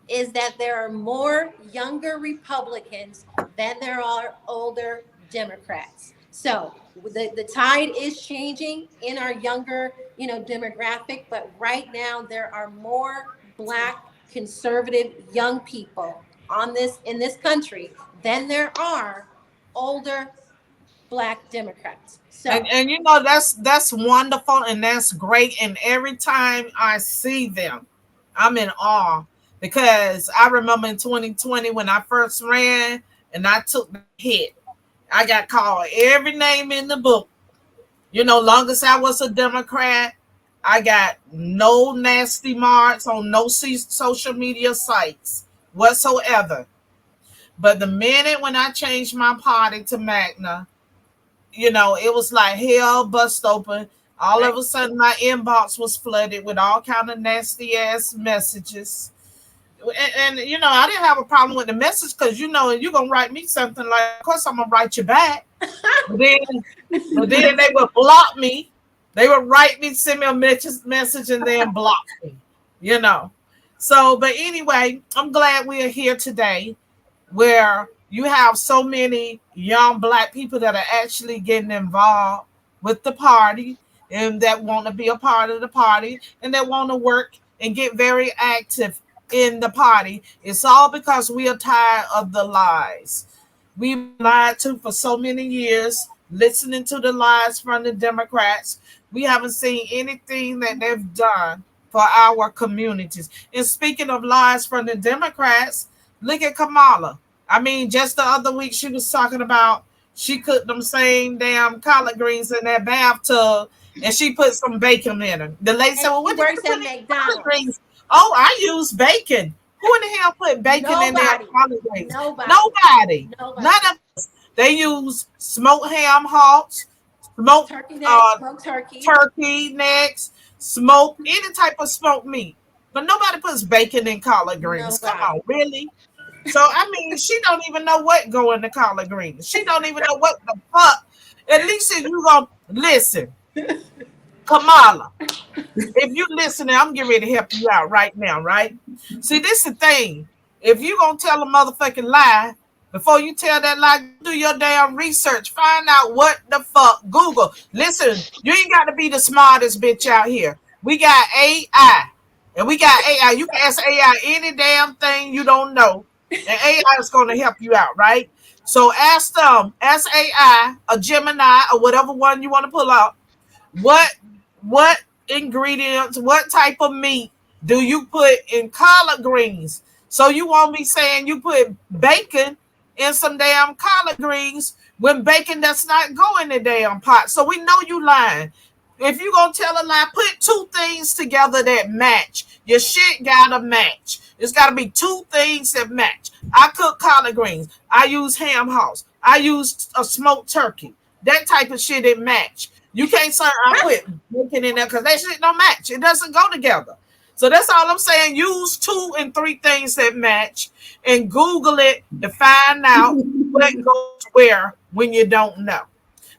Is that there are more younger Republicans than there are older Democrats. So the tide is changing in our younger, demographic, but right now there are more Black conservative young people in this country than there are older Black Democrats. So and that's wonderful, and that's great. And every time I see them, I'm in awe, because I remember in 2020 when I first ran and I took the hit, I got called every name in the book. Long as I was a Democrat, I got no nasty marks on no social media sites whatsoever. But the minute when I changed my party to Magna, it was like hell bust open. All of a sudden, my inbox was flooded with all kind of nasty ass messages. And I didn't have a problem with the message, because you're gonna write me something, like, of course I'm gonna write you back. but then they would block me. They would write me, send me a message, and then block me. So, but anyway, I'm glad we are here today, where you have so many young Black people that are actually getting involved with the party, and that want to be a part of the party, and that want to work and get very active in the party. It's all because we are tired of the lies. We've lied to for so many years, listening to the lies from the Democrats. We haven't seen anything that they've done for our communities. And speaking of lies from the Democrats, look at Kamala. I mean, just the other week she was talking about she cooked them same damn collard greens in that bathtub, and she put some bacon in them. The lady said, well, what did you put in collard greens? Oh, I use bacon. Who in the hell put bacon in their collard greens? Nobody. None of us. They use smoked ham hocks, smoked turkey necks, smoked any type of smoked meat. But nobody puts bacon in collard greens. Come on, really? So, I mean, she don't even know what go in the collard greens. She don't even know what the fuck. At least if you gonna listen, Kamala, if you listening, I'm getting ready to help you out right now, right? See, this is the thing. If you gonna tell a motherfucking lie, before you tell that lie, do your damn research. Find out what the fuck. Google. Listen, you ain't got to be the smartest bitch out here. We got AI. And we got AI. You can ask AI any damn thing you don't know. And AI is going to help you out, right? So ask them, ask AI, a Gemini, or whatever one you want to pull out. What ingredients, what type of meat do you put in collard greens? So you won't be saying you put bacon in some damn collard greens when bacon does not go in the damn pot. So we know you lying. If you gonna tell a lie, put two things together that match. Your shit gotta match. It's gotta be two things that match. I cook collard greens. I use ham hocks. I use a smoked turkey. That type of shit it match. You can't say I put bacon in there because that shit don't match. It doesn't go together. So that's all I'm saying. Use 2 and 3 things that match and Google it to find out what goes where when you don't know.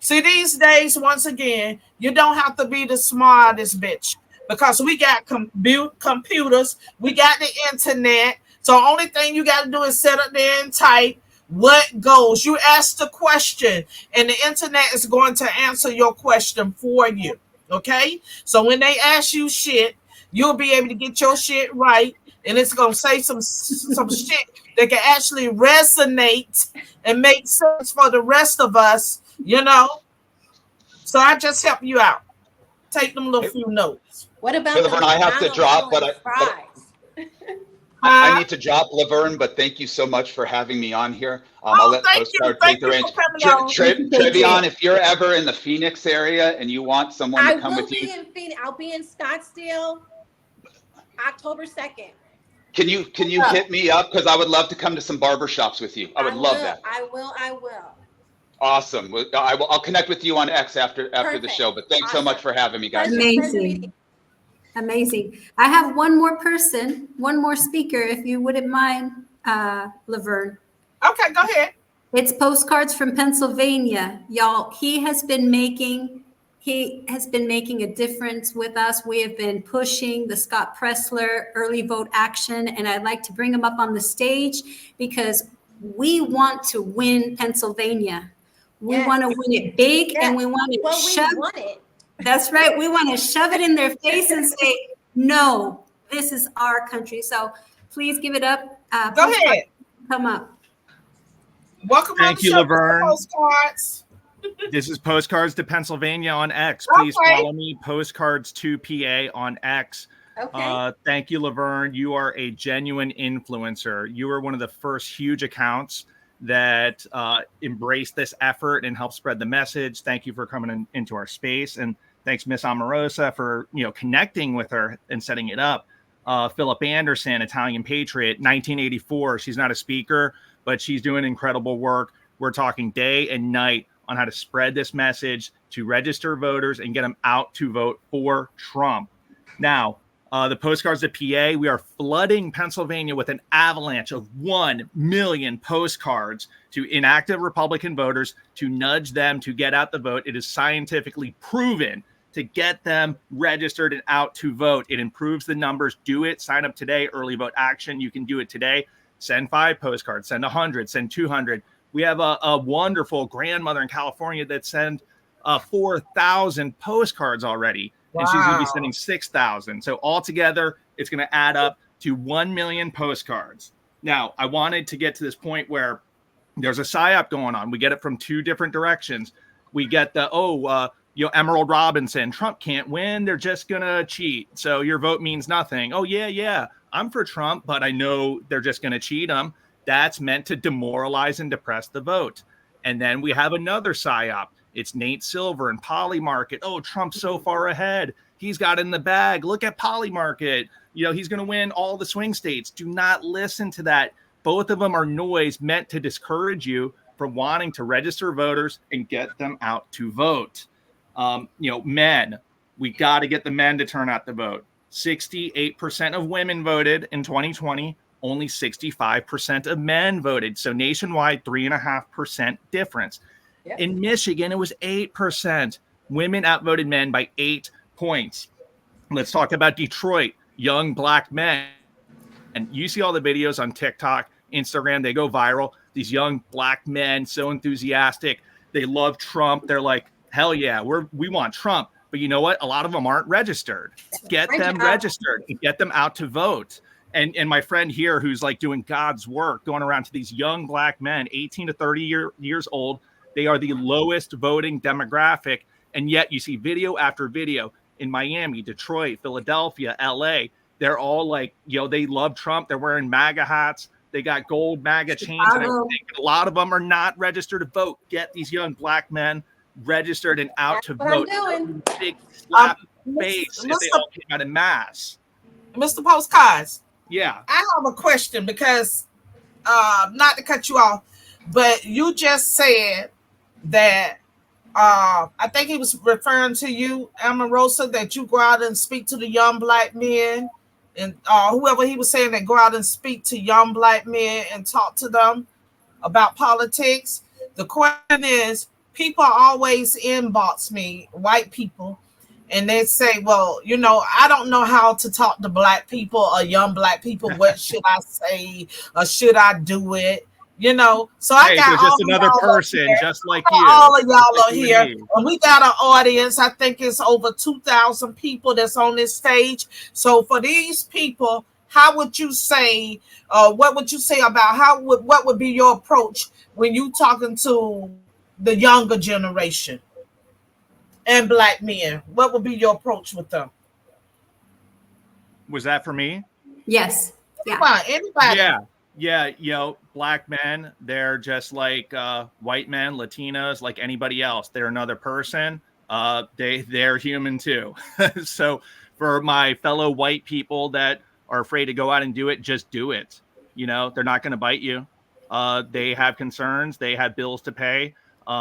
See, these days, once again, you don't have to be the smartest bitch because we got computers, we got the internet. So the only thing you got to do is set up there and type what goes. You ask the question and the internet is going to answer your question for you. Okay? So when they ask you shit, you'll be able to get your shit right, and it's gonna say some shit that can actually resonate and make sense for the rest of us, you know. So I just help you out. Take them little few notes. What Hey, about the Laverne, I have to McDonald's drop, doing but fries? I Huh? need to drop Laverne, but thank you so much for having me on here. I'll Oh, let thank you. Postcard take Thank the you for reins. coming on. Thank you, Trevion, KJ. if you're ever in the Phoenix area and you want someone to I come will with be you, in Phoenix. I'll be in Scottsdale October 2nd. can you hit me up? Because I would love to come to some barber shops with you. I would I love will. that. I will. I will. Awesome. I'll connect with you on X after the Perfect. show. But thanks so much Awesome. for having me, guys. Pleasure meeting you. Amazing. Amazing. I have one more person, one more speaker, if you wouldn't mind, Laverne. Okay, go ahead. It's Postcards from Pennsylvania. Y'all, he has been making a difference with us. We have been pushing the Scott Pressler early vote action, and I'd like to bring him up on the stage because we want to win Pennsylvania. We Yes. want to win it big, and we Yes. want to Well, we shove. want it. That's right. We want to shove it in their face and say, no, this is our country. So please give it up. Go Postcards, ahead. come up. Welcome on Thank the you, show, Mr. Laverne. Postcards. This is Postcards to Pennsylvania on X. Please Okay. follow me, Postcards2PA on X. Okay. Thank you, Laverne. You are a genuine influencer. You are one of the first huge accounts that embraced this effort and helped spread the message. Thank you for coming into our space. And thanks, Miss Omarosa, for connecting with her and setting it up. Philip Anderson, Italian Patriot, 1984. She's not a speaker, but she's doing incredible work. We're talking day and night on how to spread this message to register voters and get them out to vote for Trump. Now, the Postcards of PA, we are flooding Pennsylvania with an avalanche of 1 million postcards to inactive Republican voters to nudge them to get out the vote. It is scientifically proven to get them registered and out to vote. It improves the numbers. Do it. Sign up today. Early vote action. You can do it today. Send 5 postcards. Send 100. Send 200. We have a wonderful grandmother in California that sent 4,000 postcards already. Wow. And she's going to be sending 6,000. So altogether, it's going to add up to 1 million postcards. Now, I wanted to get to this point where there's a psyop going on. We get it from 2 different directions. We get the, Emerald Robinson, Trump can't win. They're just going to cheat. So your vote means nothing. Oh, yeah. I'm for Trump, but I know they're just going to cheat him. That's meant to demoralize and depress the vote. And then we have another psyop. It's Nate Silver and Polymarket. Oh, Trump's so far ahead. He's got in the bag. Look at Polymarket. He's going to win all the swing states. Do not listen to that. Both of them are noise meant to discourage you from wanting to register voters and get them out to vote. Men, we got to get the men to turn out the vote. 68% of women voted in 2020. Only 65% of men voted. So nationwide, 3.5% difference. Yep. In Michigan, it was 8%. Women outvoted men by 8 points. Let's talk about Detroit, young black men. And you see all the videos on TikTok, Instagram, they go viral. These young black men, so enthusiastic. They love Trump. They're like, hell yeah, we want Trump. But you know what? A lot of them aren't registered. Get them registered and get them out to vote. And my friend here who's like doing God's work, going around to these young black men, 18 to 30 years old. They are the lowest voting demographic. And yet you see video after video in Miami, Detroit, Philadelphia, LA. They're all like, they love Trump. They're wearing MAGA hats. They got gold MAGA chains and everything. A lot of them are not registered to vote. Get these young black men registered and out to vote. Big slap face if they all came out in mass. Mr. Postcards. Yeah. I have a question because, not to cut you off, but you just said that I think he was referring to you, Omarosa, that you go out and speak to the young black men and whoever he was saying that go out and speak to young black men and talk to them about politics. The question is, people always inbox me, white people, and they say, well, I don't know how to talk to black people or young black people. What should I say or should I do it? So I got just another person just like you. All of y'all are here. And we got an audience. I think it's over 2,000 people that's on this stage. So for these people, how would you say, what would you say about what would be your approach when you talking to the younger generation and black men? What would be your approach with them? Was that for me? Yes. Yeah. Come on, anybody. Yeah. Yeah, black men, they're just like white men, Latinos, like anybody else. They're another person. They're human too. So for my fellow white people that are afraid to go out and do it, just do it. They're not going to bite you. They have concerns. They have bills to pay.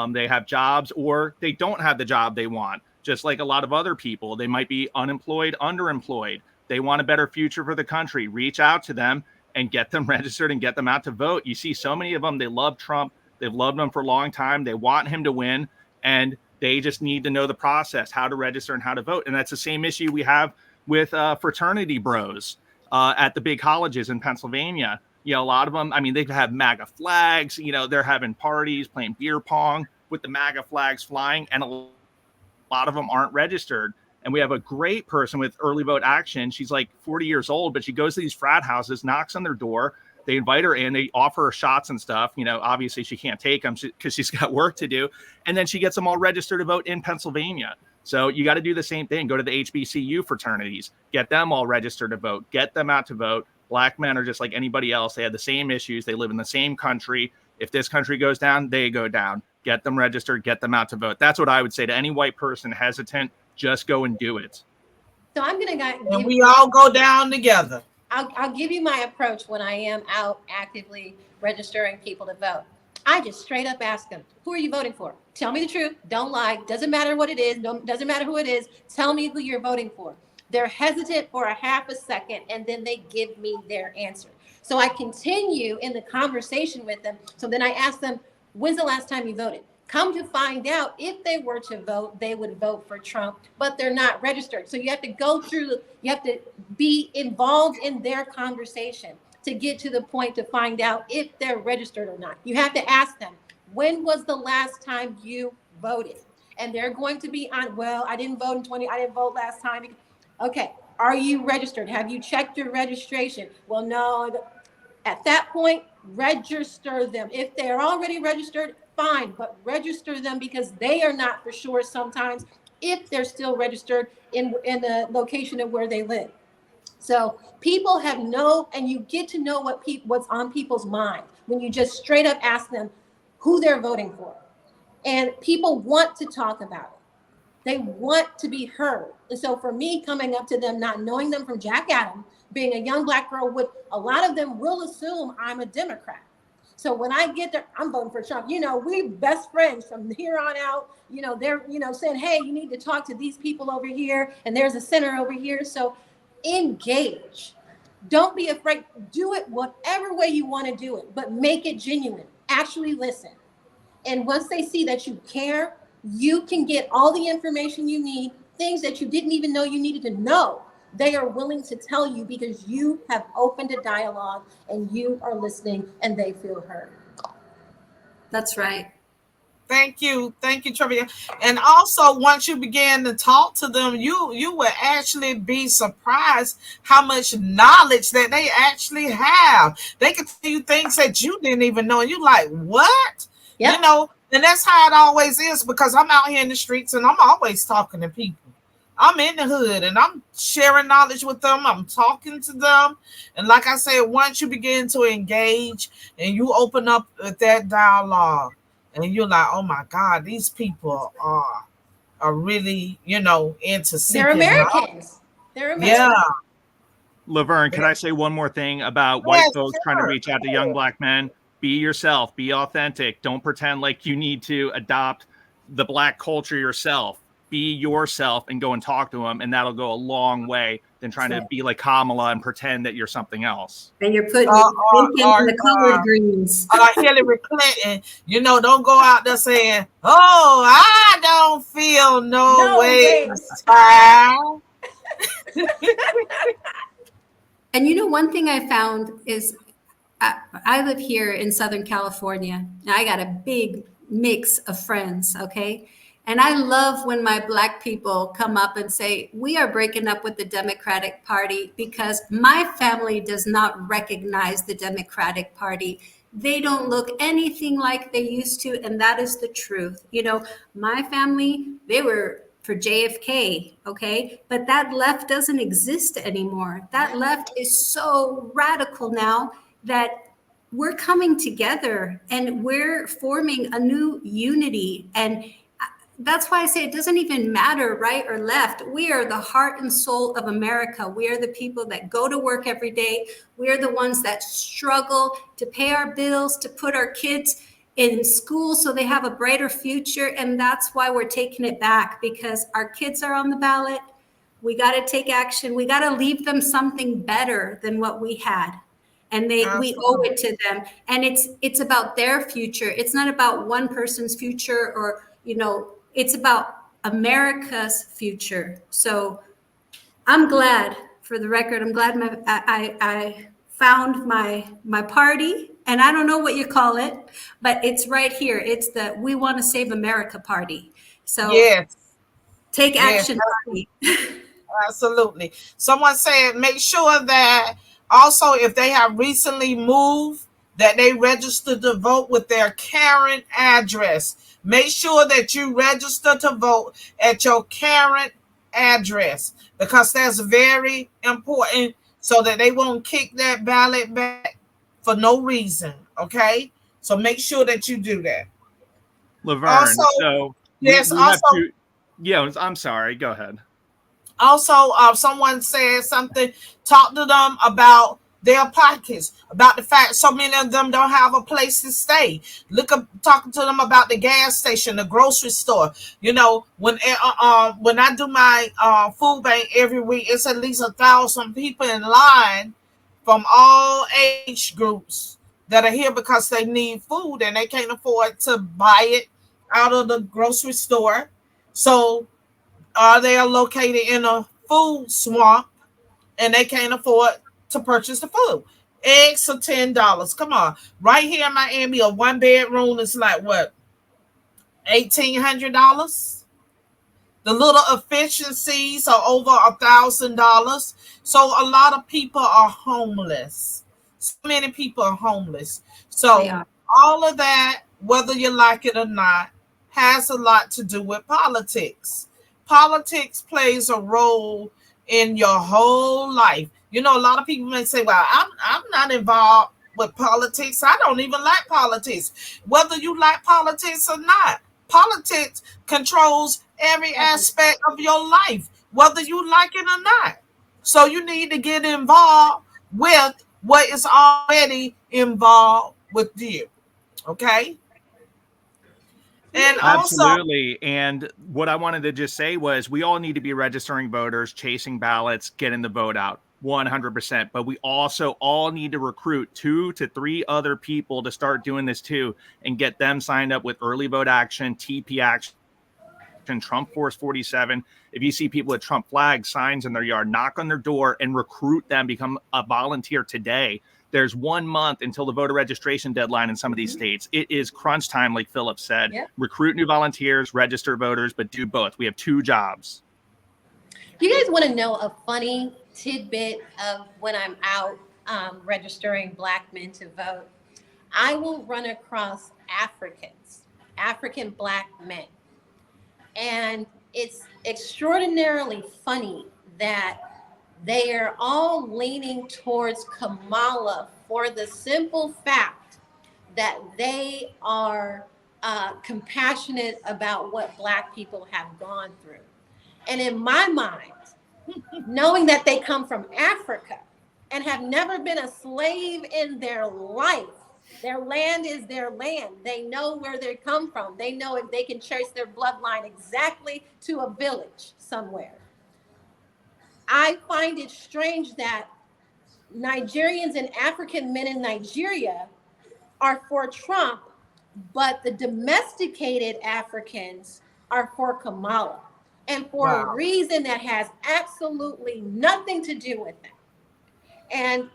They have jobs, or they don't have the job they want. Just like a lot of other people, they might be unemployed, underemployed. They want a better future for the country. Reach out to them and get them registered and get them out to vote. You see so many of them, they love Trump. They've loved him for a long time. They want him to win, and they just need to know the process, how to register and how to vote. And that's the same issue we have with fraternity bros at the big colleges in Pennsylvania. A lot of them, I mean, they have MAGA flags. They're having parties, playing beer pong with the MAGA flags flying, and a lot of them aren't registered. And we have a great person with Early Vote Action. She's like 40 years old, but she goes to these frat houses, knocks on their door. They invite her in. They offer her shots and stuff. Obviously she can't take them because she's got work to do. And then she gets them all registered to vote in Pennsylvania. So you got to do the same thing. Go to the HBCU fraternities. Get them all registered to vote. Get them out to vote. Black men are just like anybody else. They have the same issues. They live in the same country. If this country goes down, they go down. Get them registered. Get them out to vote. That's what I would say to any white person hesitant. Just go and do it. So I'm going to And we all go down together. I'll give you my approach when I am out actively registering people to vote. I just straight up ask them, who are you voting for? Tell me the truth. Don't lie. Doesn't matter what it is. Doesn't matter who it is. Tell me who you're voting for. They're hesitant for a half a second, and then they give me their answer. So I continue in the conversation with them. So then I ask them, when's the last time you voted? Come to find out, if they were to vote, they would vote for Trump, but they're not registered. So you have to you have to be involved in their conversation to get to the point to find out if they're registered or not. You have to ask them, when was the last time you voted? And they're going to be on, well, I didn't vote I didn't vote last time. Okay, are you registered? Have you checked your registration? Well, no. At that point, register them. If they're already registered, fine, but register them, because they are not for sure sometimes if they're still registered in the location of where they live. So people and you get to know what's on people's mind when you just straight up ask them who they're voting for. And people want to talk about it. They want to be heard. And so for me, coming up to them, not knowing them from Jack Adam, being a young black girl, a lot of them will assume I'm a Democrat. So when I get there, I'm voting for Trump. We're best friends from here on out. They're, saying, hey, you need to talk to these people over here, and there's a center over here. So engage. Don't be afraid. Do it whatever way you want to do it, but make it genuine. Actually listen. And once they see that you care, you can get all the information you need, things that you didn't even know you needed to know. They are willing to tell you because you have opened a dialogue and you are listening and they feel heard. That's right. Thank you, Trevia. And also, once you begin to talk to them, you will actually be surprised how much knowledge that they actually have. They can tell you things that you didn't even know, and you like, what? Yep. And that's how it always is, because I'm out here in the streets and I'm always talking to people. I'm in the hood and I'm sharing knowledge with them. I'm talking to them. And like I said, once you begin to engage and you open up that dialogue and you're like, oh my God, these people are really, into seeking. They're Americans. They're Americans. Yeah. Lavern, can I say one more thing about white folks trying to reach out to young black men? Be yourself. Be authentic. Don't pretend like you need to adopt the black culture yourself. Be yourself and go and talk to them, and that'll go a long way than trying to be like Kamala and pretend that you're something else. And you're putting the colored greens. Hillary Clinton, don't go out there saying, oh, I don't feel no way. And one thing I found is I live here in Southern California, and I got a big mix of friends, okay? And I love when my Black people come up and say, we are breaking up with the Democratic Party because my family does not recognize the Democratic Party. They don't look anything like they used to. And that is the truth. You know, my family, they were for JFK, okay? But that left doesn't exist anymore. That left is so radical now that we're coming together and we're forming a new unity. And that's why I say it doesn't even matter right or left. We are the heart and soul of America. We are the people that go to work every day. We are the ones that struggle to pay our bills, to put our kids in school so they have a brighter future. And that's why we're taking it back, because our kids are on the ballot. We got to take action. We got to leave them something better than what we had. And we owe it to them. And it's about their future. It's not about one person's future, or, it's about America's future. So I'm glad, for the record, I'm glad I found my party, and I don't know what you call it, but it's right here. It's the We Want to Save America party. So Yes. take Yes. action, party. Absolutely. Someone said make sure that also if they have recently moved, that they register to vote with their current address. Make sure that you register to vote at your current address, because that's very important, so that they won't kick that ballot back for no reason. Okay? So make sure that you do that. Laverne. Also, So yes, we have also to. Yeah, I'm sorry. Go ahead. Also, someone said something, talk to them about their pockets, about the fact so many of them don't have a place to stay. Look up, talking to them about the gas station, the grocery store. When I do my food bank every week, it's at least 1,000 people in line from all age groups that are here because they need food and they can't afford to buy it out of the grocery store. So they are located in a food swamp and they can't afford to purchase the food. Eggs are $10. Come on. Right here in Miami, a one bedroom is like what? $1,800. The little efficiencies are over $1,000. So a lot of people are homeless. So many people are homeless. They So are. all of that, whether you like it or not, has a lot to do with politics. Politics plays a role in your whole life. A lot of people may say, "Well, I'm not involved with politics. I don't even like politics." Whether you like politics or not, politics controls every aspect of your life, whether you like it or not. So you need to get involved with what is already involved with you. Okay. And also, Absolutely. And what I wanted to just say was we all need to be registering voters, chasing ballots, getting the vote out 100%. But we also all need to recruit 2 to 3 other people to start doing this too and get them signed up with Early Vote Action, TP Action, Trump Force 47. If you see people with Trump flags, signs in their yard, knock on their door and recruit them, become a volunteer today. There's 1 month until the voter registration deadline in some of these states. It is crunch time, like Philip said. Yep. Recruit new volunteers, register voters, but do both. We have 2 jobs. You guys want to know a funny tidbit of when I'm out registering Black men to vote? I will run across African Black men. And it's extraordinarily funny that they are all leaning towards Kamala for the simple fact that they are compassionate about what Black people have gone through. And in my mind, knowing that they come from Africa and have never been a slave in their life, their land is their land. They know where they come from. They know if they can trace their bloodline exactly to a village somewhere. I find it strange that Nigerians and African men in Nigeria are for Trump, but the domesticated Africans are for Kamala. And for a wow. reason that has absolutely nothing to do with that. And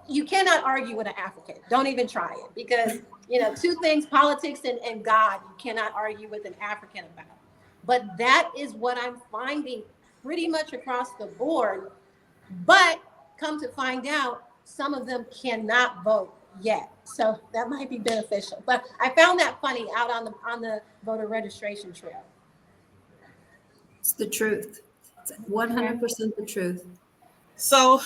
you cannot argue with an African. Don't even try it, because, 2 things, politics and God, you cannot argue with an African about. But that is what I'm finding pretty much across the board. But come to find out, some of them cannot vote yet. So that might be beneficial. But I found that funny out on the voter registration trail. It's the truth. It's Okay. 100% the truth. So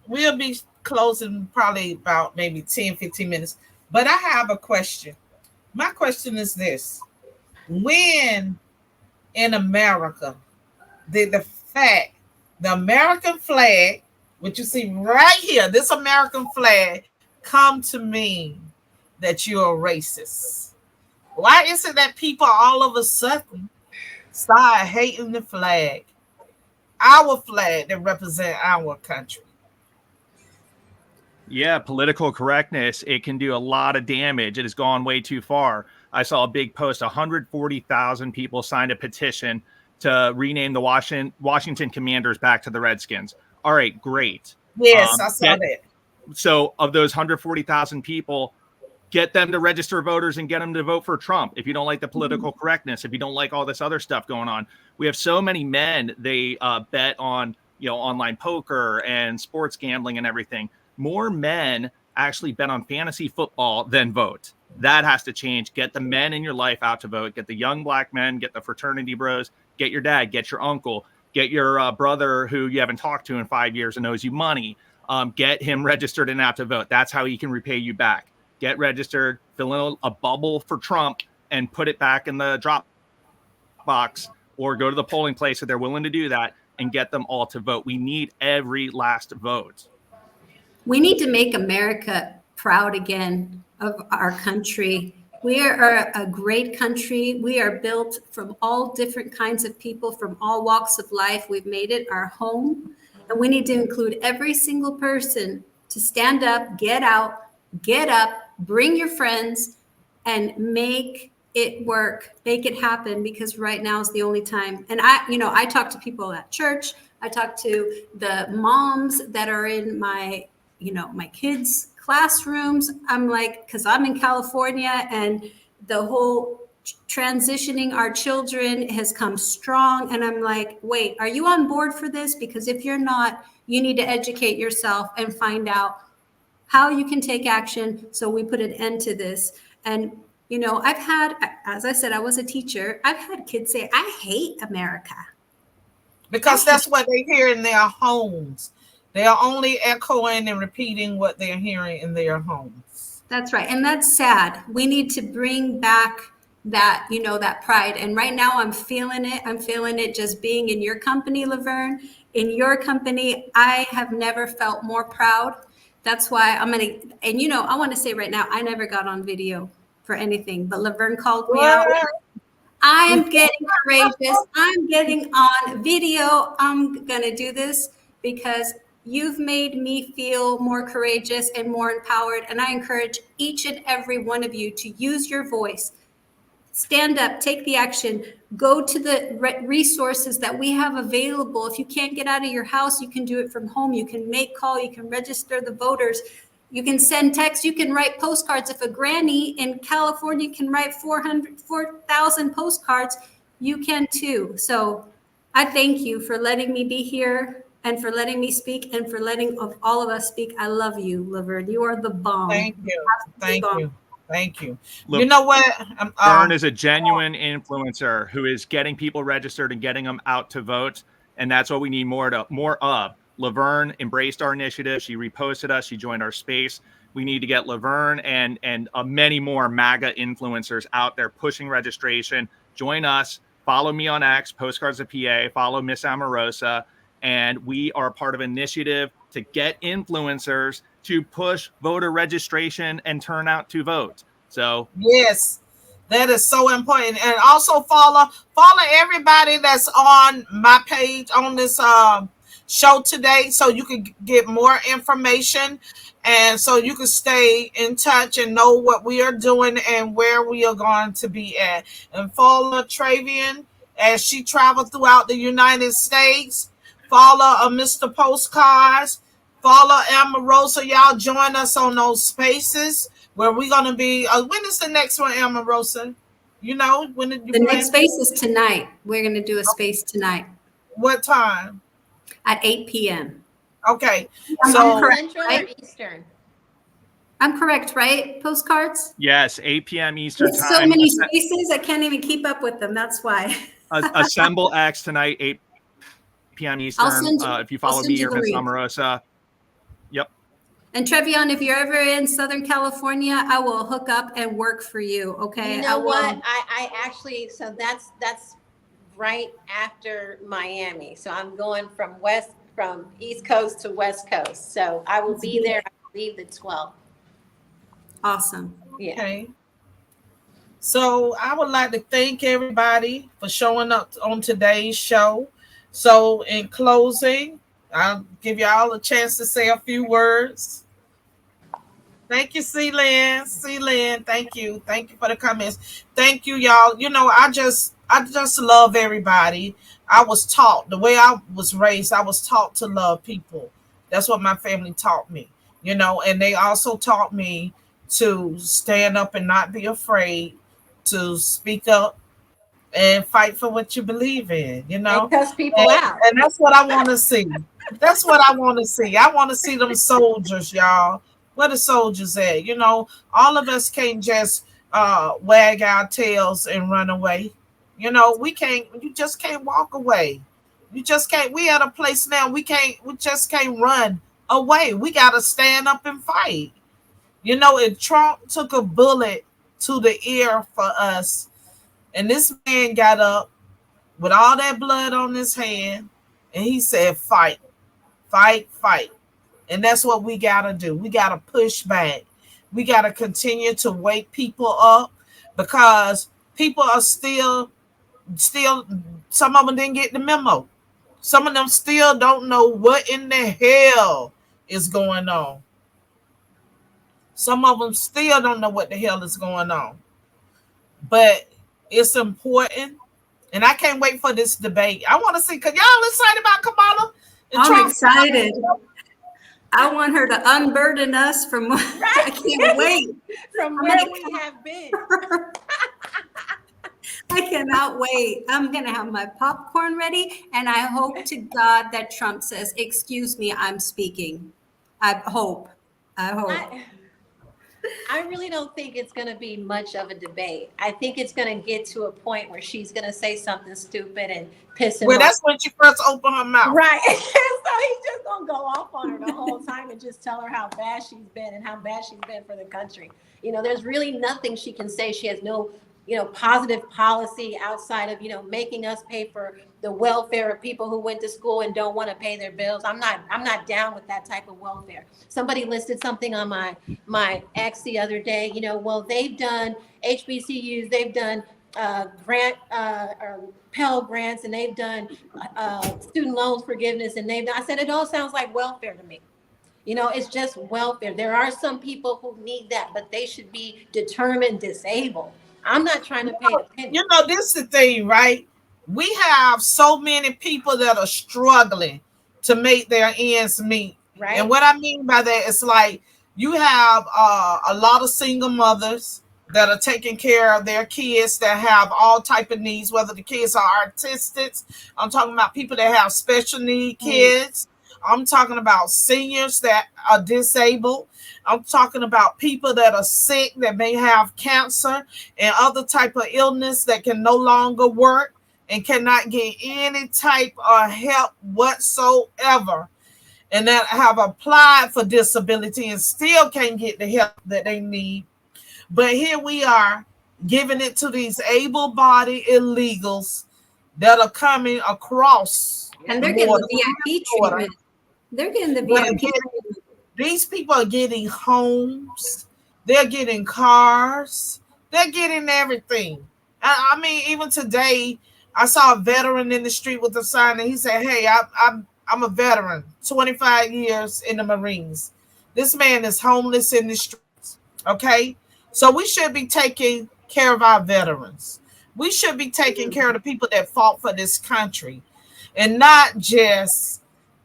we'll be closing probably about maybe 10, 15 minutes. But I have a question. My question is this. When in America did the American flag, which you see right here, this American flag, come to mean that you're a racist? Why is it that people all of a sudden start hating the flag, our flag that represent our country? Yeah, political correctness, it can do a lot of damage. It has gone way too far. I saw a big post, 140,000 people signed a petition to rename the Washington Commanders back to the Redskins. All right, great. Yes, I saw Get, that. so of those 140,000 people, get them to register voters and get them to vote for Trump. If you don't like the political correctness, if you don't like all this other stuff going on, we have so many men, they bet on, online poker and sports gambling and everything. More men actually bet on fantasy football than vote. That has to change. Get the men in your life out to vote. Get the young black men, get the fraternity bros, get your dad, get your uncle, get your brother who you haven't talked to in 5 years and owes you money. Get him registered and out to vote. That's how he can repay you back. Get registered, fill in a bubble for Trump, and put it back in the drop box, or go to the polling place if they're willing to do that, and get them all to vote. We need every last vote. We need to make America proud again of our country. We are a great country. We are built from all different kinds of people from all walks of life. We've made it our home. And we need to include every single person to stand up, get out, get up, bring your friends, and make it work, make it happen, because right now is the only time. And I talk to people at church. I talk to the moms that are in my kids' classrooms. I'm like, because I'm in California and the whole transitioning our children has come strong. And I'm like, wait, are you on board for this? Because if you're not, you need to educate yourself and find out how you can take action so we put an end to this. And, I've had, as I said, I was a teacher. I've had kids say, I hate America. Because that's what they hear in their homes. They are only echoing and repeating what they're hearing in their homes. That's right. And that's sad. We need to bring back that, that pride. And right now I'm feeling it. I'm feeling it just being in your company, Lavern. In your company, I have never felt more proud. That's why I want to say right now, I never got on video for anything, but Lavern called me out. I am getting courageous. I'm getting on video. I'm going to do this because you've made me feel more courageous and more empowered. And I encourage each and every one of you to use your voice. Stand up, take the action, go to the resources that we have available. If you can't get out of your house, you can do it from home. You can make call, you can register the voters. You can send text, you can write postcards. If a granny in California can write 4,000 postcards, you can too. So I thank you for letting me be here and for letting me speak and for letting all of us speak. I love you, Lavern. You are the bomb. Thank you. Thank you. Thank you. Look, you know what? Lavern is a genuine influencer who is getting people registered and getting them out to vote. And that's what we need more of. Lavern embraced our initiative. She reposted us. She joined our space. We need to get Lavern and many more MAGA influencers out there pushing registration. Join us. Follow me on X, Postcards of PA. Follow Miss Amorosa. And we are part of an initiative to get influencers to push voter registration and turnout to vote. So yes, that is so important. And also follow everybody that's on my page on this show today, so you can get more information and so you can stay in touch and know what we are doing and where we are going to be at. And follow Travian as she traveled throughout the United States. Follow Mr. Postcards. Follow Amorosa. Y'all join us on those spaces where we're going to be. When is the next one, Amorosa? You know, when did you The next plan? space is tonight. We're going to do a space tonight What time? at 8 p.m. Okay. I'm Is it So correct, Central or right? Eastern? I'm correct, right? Postcards? Yes, 8 p.m. Eastern There's so time. many spaces, I can't even keep up with them. That's why. Assemble X tonight, 8 p.m. Eastern. If you I'll follow send me you or the Miss link. Omarosa. Yep. And Trevion, if you're ever in Southern California, I will hook up and work for you. You Okay. I know what? will. I actually, so that's right after Miami. So I'm going from East Coast to West Coast. So I will Let's be do there, it. I believe the 12th. Awesome. Yeah. okay. So I would like to thank everybody for showing up on today's show. So in closing, I'll give y'all a chance to say a few words. Thank you, C-Lynn. C-Lynn, thank you. Thank you for the comments. Thank you, y'all. You know, I just love everybody. I was taught the way I was raised, I was taught to love people. That's what my family taught me. You know, and they also taught me to stand up and not be afraid, to speak up and fight for what you believe in, you And know? cuss people And, out. and that's what I want to see. That's what I want to see. I want to see them soldiers, y'all. Where the soldiers at? You know, all of us can't just wag our tails and run away. You know, we can't, you just can't walk away. You just can't, we at a place now, we just can't run away. We got to stand up and fight. You know, and Trump took a bullet to the ear for us, and this man got up with all that blood on his hand, and he said, "Fight, fight, fight." And that's what we gotta do. We gotta push back. We gotta continue to wake people up because people are still. Some of them didn't get the memo. Some of them still don't know what in the hell is going on. Some of them still don't know what the hell is going on. But it's important. And I can't wait for this debate. I want to see, because y'all excited about Kamala and I'm Trump. excited. I want her to unburden us from. I can't Right? wait. From I'm where gonna. we have been. I cannot wait. I'm gonna have my popcorn ready, and I hope to God that Trump says, "Excuse me, I'm speaking." I hope. I hope. I, I really don't think it's going to be much of a debate. I think it's going to get to a point where she's going to say something stupid and piss him Well, off. that's when she first opened her mouth. Right. So he's just going to go off on her the whole time and just tell her how bad she's been and how bad she's been for the country. You know, there's really nothing she can say. She has no, positive policy outside of, making us pay for the welfare of people who went to school and don't want to pay their bills. I'm not down with that type of welfare. Somebody listed something on my ex the other day. Well, they've done HBCUs, they've done grant or Pell grants, and they've done student loans forgiveness, and I said it all sounds like welfare to me. It's just welfare. There are some people who need that, but they should be determined disabled. I'm not trying to pay a penny. This is the thing, right? We have so many people that are struggling to make their ends meet. And Right? what I mean by that is like you have a lot of single mothers that are taking care of their kids that have all type of needs, whether the kids are autistics. I'm talking about people that have special need kids. I'm talking about seniors that are disabled. I'm talking about people that are sick that may have cancer and other type of illness that can no longer work and cannot get any type of help whatsoever, and that have applied for disability and still can't get the help that they need. But here we are giving it to these able-bodied illegals that are coming across And the they're getting border. the VIP border. treatment. They're getting the But VIP again, treatment. these people are getting homes, they're getting cars, they're getting everything. I mean, even today, I saw a veteran in the street with a sign, and he said, "Hey, I'm a veteran, 25 years in the Marines." This man is homeless in the streets. Okay, so we should be taking care of our veterans. We should be taking care of the people that fought for this country, and not just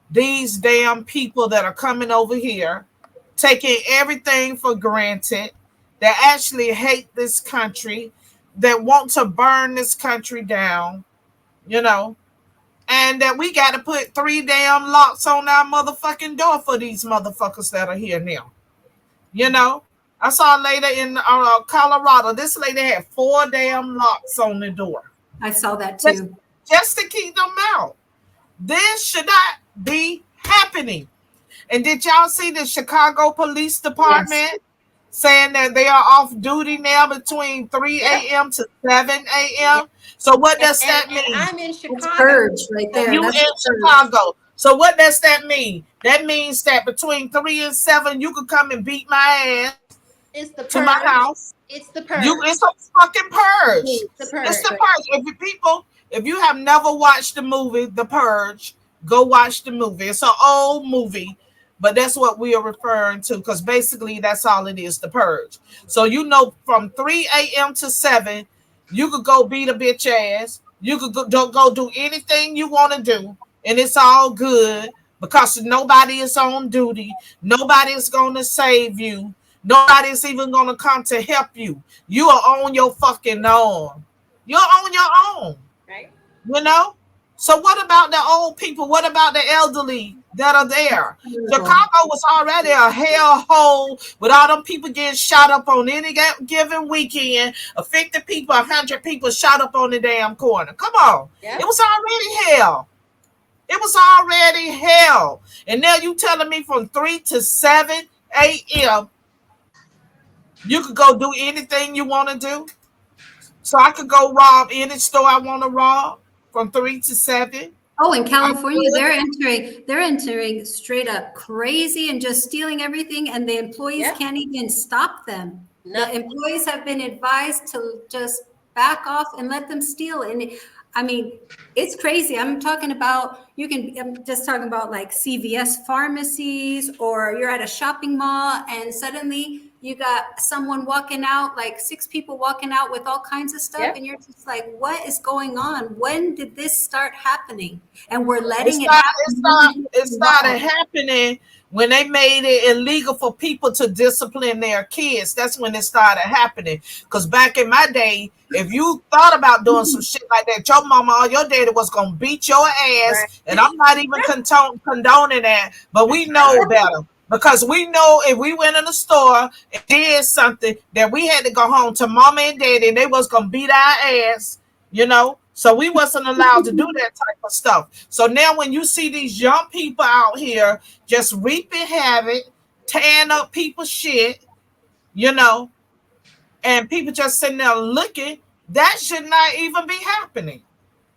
these damn people that are coming over here taking everything for granted, that actually hate this country, that want to burn this country down, you know, and that we got to put 3 damn locks on our motherfucking door for these motherfuckers that are here now. You know, I saw a lady in Colorado. This lady had 4 damn locks on the door. I saw that Just, too. just to keep them out. This should not be happening. And did y'all see the Chicago Police Department Yes. saying that they are off duty now between 3 a.m. to 7 a.m.? So what does that And mean? I'm in It's Chicago. purge right there. You in That's the purge. Chicago. So what does that mean? That means that between 3 and 7, you could come and beat my ass It's the to my purge. house. It's the It's purge. a fucking purge. It's the It's the purge. purge. If you have never watched the movie The Purge, go watch the movie. It's an old movie, but that's what we are referring to because basically that's all it is, the purge. So you know, from 3 a.m. to 7, you could go beat a bitch ass. You could go do anything you want to do, and it's all good because nobody is on duty. Nobody is going to save you. Nobody's even going to come to help you. You are on your fucking own. You're on your own. Right? You know? So what about the old people? What about the elderly that are there? Chicago was already a hellhole with all them people getting shot up on any given weekend. 50 people, 100 people shot up on the damn corner. Come on. Yep. It was already hell. It was already hell. And now you telling me from 3 to 7 a.m. you could go do anything you want to do? So I could go rob any store I want to rob from 3 to 7. Oh, in California, they're entering straight up crazy and just stealing everything, and the employees Yeah. can't even stop them. No. The employees have been advised to just back off and let them steal. And I mean, it's crazy. I'm talking about I'm just talking about like CVS pharmacies, or you're at a shopping mall and suddenly you got someone walking out, like 6 people walking out with all kinds of stuff. Yep. And you're just like, what is going on? When did this start happening? And we're It, letting it start, happen. it started happening when they made it illegal for people to discipline their kids. That's when it started happening. Because back in my day, if you thought about doing some shit like that, your mama or your daddy was going to beat your ass. Right. And I'm not even condoning that, but we know better. Because we know if we went in the store and did something that we had to go home to mama and daddy and they was going to beat our ass, you know? So we wasn't allowed to do that type of stuff. So now when you see these young people out here just reaping havoc, tearing up people's shit, you know, and people just sitting there looking, that should not even be happening.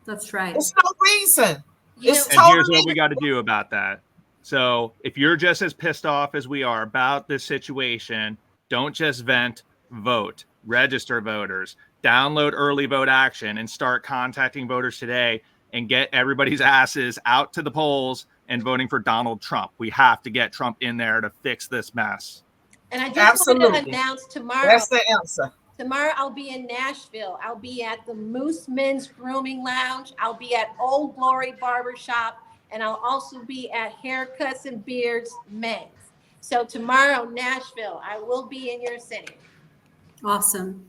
That's right. There's no reason. You It's know, And here's totally what we got to do about that. So if you're just as pissed off as we are about this situation, don't just vent, vote, register voters, download early vote action, and start contacting voters today and get everybody's asses out to the polls and voting for Donald Trump. We have to get Trump in there to fix this mess. and I just wanted Absolutely. to announce tomorrow. That's the answer. Tomorrow I'll be in Nashville. I'll be at the Moose Men's Grooming Lounge. I'll be at Old Glory Barbershop, and I'll also be at Haircuts and Beards Men's. So tomorrow, Nashville, I will be in your city. Awesome.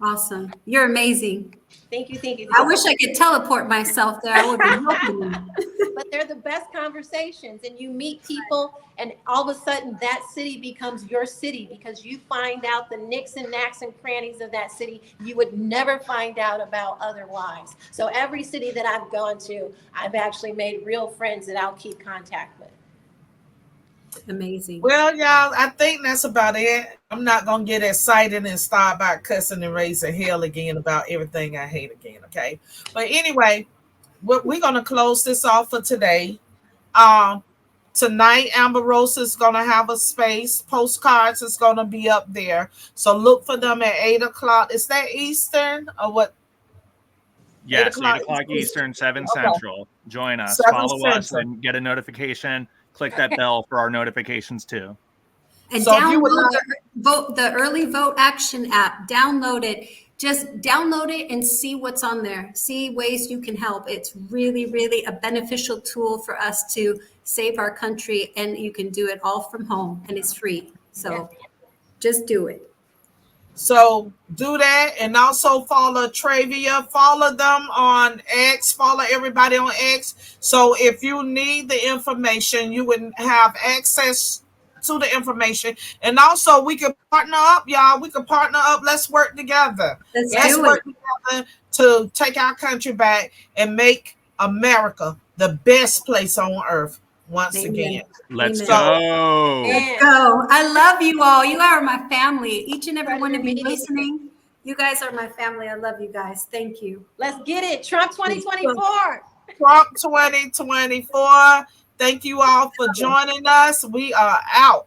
Awesome. You're amazing. Thank you, thank you. I wish I could teleport myself there. I would be helping you. But they're the best conversations, and you meet people, and all of a sudden that city becomes your city because you find out the nicks and knacks and crannies of that city you would never find out about otherwise. So every city that I've gone to, I've actually made real friends that I'll keep contact with. Amazing. Well, y'all, I think that's about it. I'm not gonna get excited and start by cussing and raising hell again about everything I hate again, okay? But anyway, we're gonna close this off for today. Tonight, Amber Rose is gonna have a space. Postcards is gonna be up there, so look for them at 8 o'clock. Is that Eastern or what? Yes, 8 o'clock 8 o'clock Eastern, 7 Okay. Central. Join us, 7 follow us, Central. and get a notification. Click that bell for our notifications too. And So if you would download like- the early vote action app. Download it. Just download it and see what's on there. See ways you can help. It's really, really a beneficial tool for us to save our country, and you can do it all from home, and it's free. So just do it. So do that, and also follow Travia. Follow them on X. Follow everybody on X. So if you need the information, you would have access to the information. And also, we can partner up, y'all. We can partner up. Let's work together. Let's Let's do it. work together to take our country back and make America the best place on earth once again. Amen. Let's Amen. go. Let's And go. I love you all. You are my family. Each and every one pleasure of you meeting you. listening. You guys are my family. I love you guys. Thank you. Let's get it. Trump 2024. Trump 2024. Thank you all for joining us. We are out.